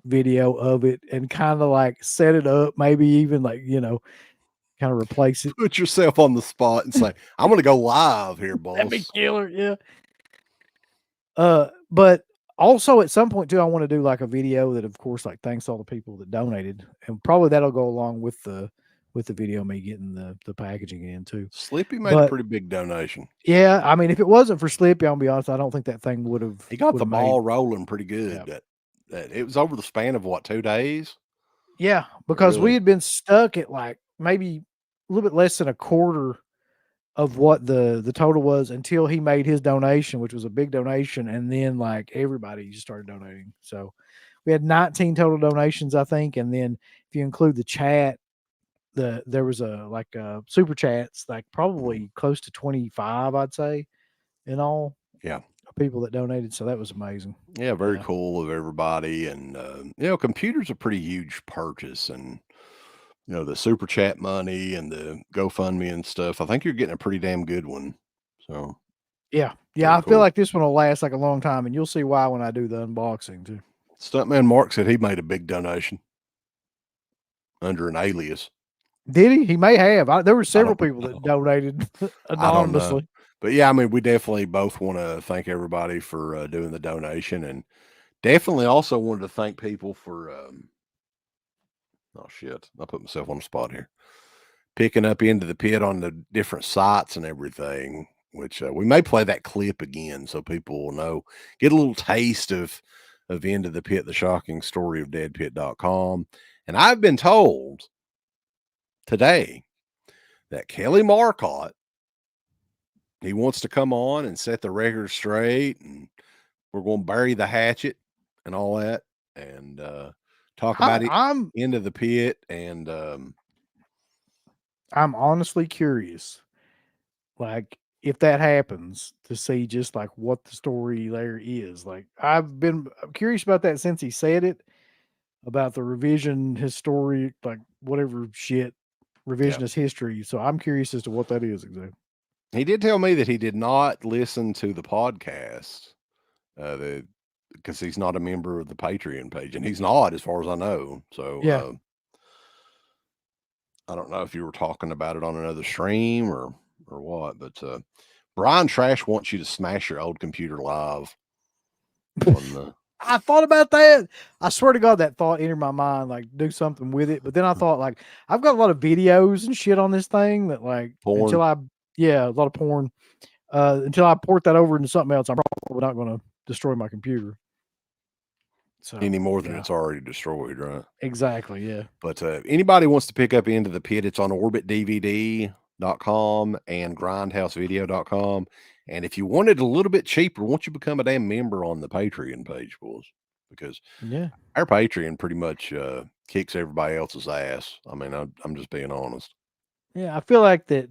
video of it and kind of like set it up, maybe even like, kind of replace it. Put yourself on the spot and say, I'm going to go live here, boss. That'd be killer, yeah. But also at some point too, I want to do like a video that, of course, like thanks all the people that donated, and probably that'll go along with the video of me getting the packaging in too. Slippy made a pretty big donation. Yeah, I mean, if it wasn't for Slippy, I'll be honest, I don't think that thing would have. He got the ball rolling pretty good. Yeah. That it was over the span of what, 2 days? Yeah, because we had been stuck at like maybe a little bit less than a quarter of what the total was until he made his donation, which was a big donation, and then like everybody just started donating. So we had 19 total donations, I think, and then if you include the chat, there was super chats, like probably close to 25, I'd say, in all. Yeah, people that donated, so that was amazing. Yeah, very cool of everybody, and computers are a pretty huge purchase, and the super chat money and the GoFundMe and stuff. I think you're getting a pretty damn good one. So yeah, I feel like this one will last like a long time, and you'll see why when I do the unboxing too. Stuntman Mark said he made a big donation under an alias. Did he? He may have. There were several people that donated anonymously. But yeah, I mean, we definitely both want to thank everybody for doing the donation, and definitely also wanted to thank people for, oh shit, I put myself on the spot here, picking up Into the Pit on the different sites and everything, which we may play that clip again so people will know, get a little taste of Into the Pit, the shocking story of deadpit.com. And I've been told today that Kelly Marcotte, he wants to come on and set the record straight, and we're going to bury the hatchet and all that, and talk about it. Into the Pit, and I'm honestly curious, like if that happens, to see just like what the story there is. Like I'm curious about that since he said it about the revision history, like whatever shit, revisionist history. So I'm curious as to what that is exactly. He did tell me that he did not listen to the podcast, because he's not a member of the Patreon page, and he's not, as far as I know. So I don't know if you were talking about it on another stream or what, but Brian Trash wants you to smash your old computer live. I thought about that. I swear to God, that thought entered my mind, like do something with it. But then I thought, like, I've got a lot of videos and shit on this thing that, like, a lot of porn. Until I port that over into something else, I'm probably not going to destroy my computer. So any more than it's already destroyed, right? Exactly, yeah. But anybody wants to pick up Into the Pit, it's on orbitdvd.com and grindhousevideo.com. And if you want it a little bit cheaper, won't you become a damn member on the Patreon page, boys? Because our Patreon pretty much kicks everybody else's ass. I mean, I'm just being honest. Yeah, I feel like that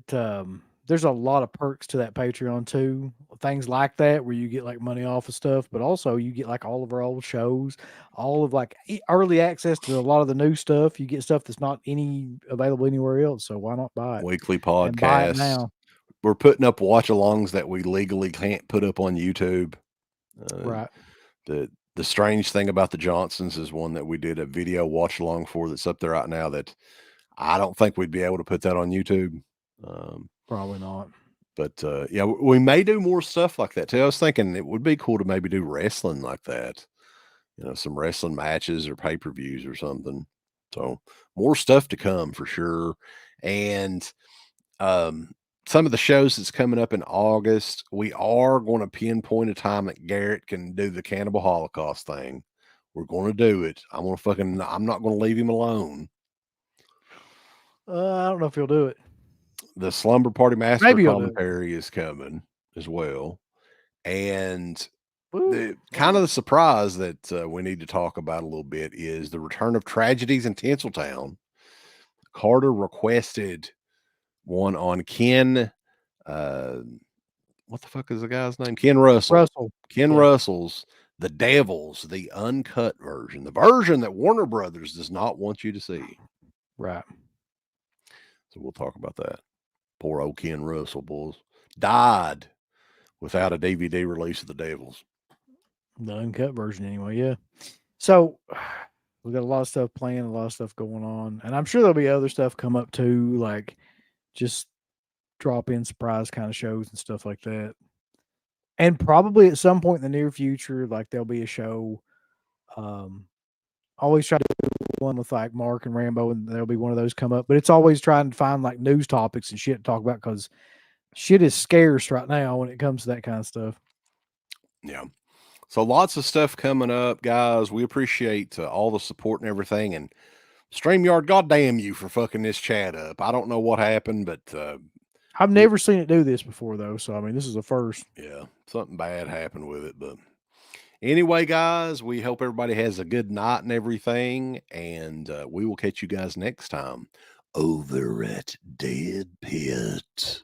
there's a lot of perks to that Patreon too. Things like that where you get like money off of stuff, but also you get like all of our old shows, all of like early access to a lot of the new stuff. You get stuff that's not available anywhere else. So why not buy it? Weekly podcasts. Buy it now. We're putting up watch-alongs that we legally can't put up on YouTube. Right. The strange thing about the Johnsons is one that we did a video watch-along for that's up there right now that I don't think we'd be able to put that on YouTube. Probably not. But yeah, we may do more stuff like that too. I was thinking it would be cool to maybe do wrestling like that. Some wrestling matches or pay-per-views or something. So more stuff to come for sure. And some of the shows that's coming up in August, we are going to pinpoint a time that Garrett can do the Cannibal Holocaust thing. We're going to do it. I'm not going to leave him alone. I don't know if he'll do it. The Slumber Party Massacre commentary is coming as well. And kind of the surprise that we need to talk about a little bit is the return of Tragedies in Tinseltown. Carter requested one on Ken. What the fuck is the guy's name? Ken Russell. Ken Russell's The Devils, the uncut version, the version that Warner Brothers does not want you to see. Right. So we'll talk about that. Poor old Ken Russell, boys. Died without a DVD release of The Devils. The uncut version, anyway, yeah. So we got a lot of stuff playing, a lot of stuff going on. And I'm sure there'll be other stuff come up too, like just drop in surprise kind of shows and stuff like that. And probably at some point in the near future, like there'll be a show. Always try to do one with like Mark and Rambo, and there'll be one of those come up. But it's always trying to find like news topics and shit to talk about because shit is scarce right now when it comes to that kind of stuff. Yeah. So lots of stuff coming up, guys. We appreciate all the support and everything. And StreamYard, goddamn you for fucking this chat up. I don't know what happened, but I've never seen it do this before, though. So, I mean, this is a first. Yeah, something bad happened with it. But anyway, guys, we hope everybody has a good night and everything. And we will catch you guys next time over at deadpit.com.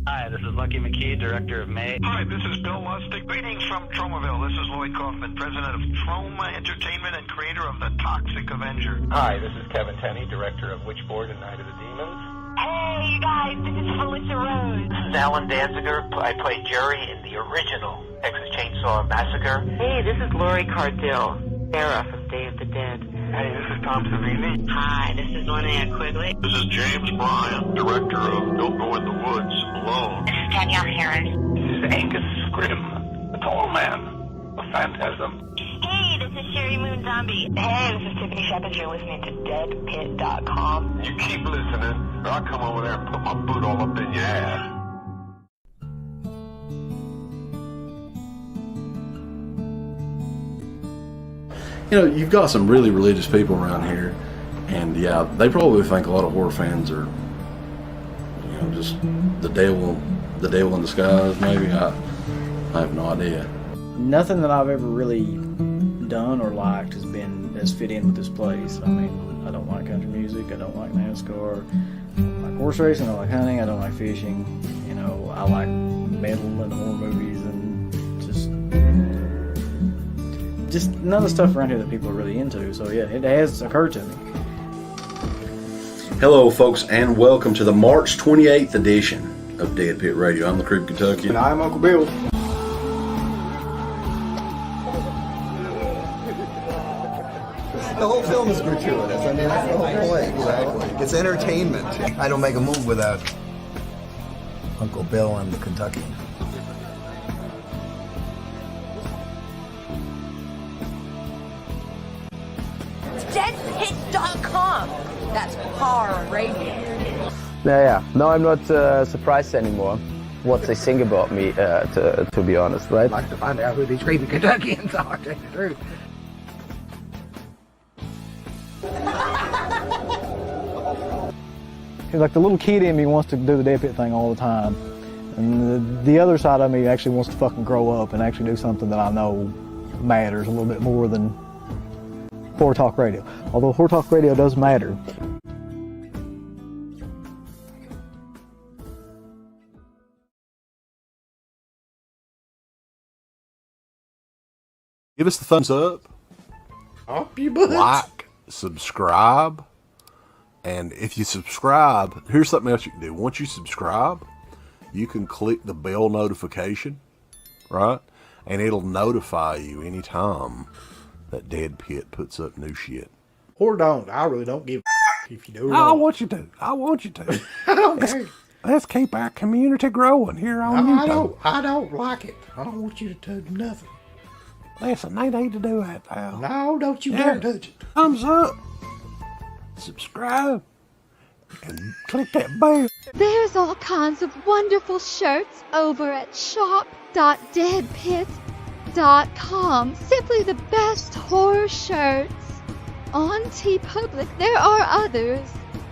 Hi, this is Lucky McKee, director of May. Hi, this is Bill Lustig. Greetings from Tromaville. This is Lloyd Kaufman, president of Troma Entertainment and creator of The Toxic Avenger. Hi, this is Kevin Tenney, director of Witchboard and Night of the Demons. Hey, you guys, this is Felicia Rose. This is Alan Danziger. I played Jerry in the original Texas Chainsaw Massacre. Hey, this is Lori Cardille, Sarah from Day of the Dead. Hey, this is Tom Savini. Hi, this is Linnea Quigley. This is James Bryan, director of Don't Go in the Woods Alone. This is Danielle Harris. This is Angus Scrim, the tall man, a phantasm. Hey, this is Sherry Moon Zombie. Hey, this is Tiffany Shepard. You're listening to deadpit.com. You keep listening, or I'll come over there and put my boot all up in your ass. You know, you've got some really religious people around here, and yeah, they probably think a lot of horror fans are, you know, just the devil in disguise. Maybe I have no idea. Nothing that I've ever really done or liked has fit in with this place. I mean, I don't like country music. I don't like NASCAR. I don't like horse racing. I don't like hunting. I don't like fishing. You know, I like metal and horror movies and just none of the stuff around here that people are really into. So yeah, it has occurred to me. Hello, folks, and welcome to the March 28th edition of Dead Pit Radio. I'm the Crib Kentuckian. And I'm Uncle Bill. The whole film is gratuitous. I mean, that's the whole point. Exactly. It's entertainment. I don't make a move without Uncle Bill and the Kentuckian. Deadpit.com. That's horror radio. Yeah. No, I'm not surprised anymore what they think about me, to be honest, right? I'd like to find out who these creepy Kentuckians are, to tell you the truth. Like the little kid in me wants to do the Dead Pit thing all the time. And the other side of me actually wants to fucking grow up and actually do something that I know matters a little bit more than Horror Talk Radio. Although Horror Talk Radio does matter. Give us the thumbs up. Up your butt. Like, subscribe. And if you subscribe, here's something else you can do. Once you subscribe, you can click the bell notification, right? And it'll notify you anytime that Dead Pit puts up new shit. Or don't. I really don't give a if you do. I want you to. I want you to. I don't care. Let's keep our community growing here on YouTube. I don't like it. I don't want you to do nothing. Listen, they need to do that, pal. No, don't you dare touch it. Thumbs up. Subscribe. And click that bell. There's all kinds of wonderful shirts over at shop.deadpit.com. Simply the best horror shirts. On TeePublic, there are others,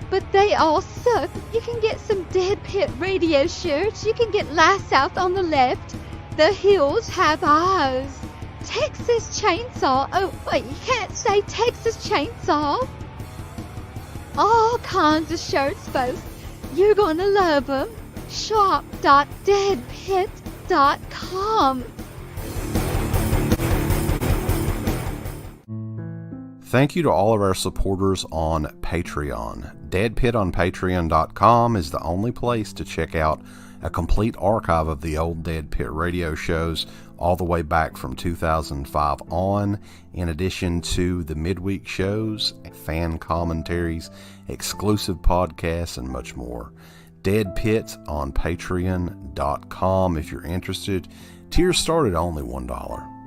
but they all suck. You can get some Dead Pit radio shirts. You can get Last South on the Left. The Hills Have Eyes. Texas Chainsaw. Oh, wait, you can't say Texas Chainsaw. All kinds of shirts, folks. You're gonna love them. Shop.deadpit.com. Thank you to all of our supporters on Patreon. Dead Pit on Patreon.com is the only place to check out a complete archive of the old Dead Pit radio shows all the way back from 2005 on, in addition to the midweek shows, fan commentaries, exclusive podcasts, and much more. Dead Pit on Patreon.com if you're interested. Tiers start at only $1.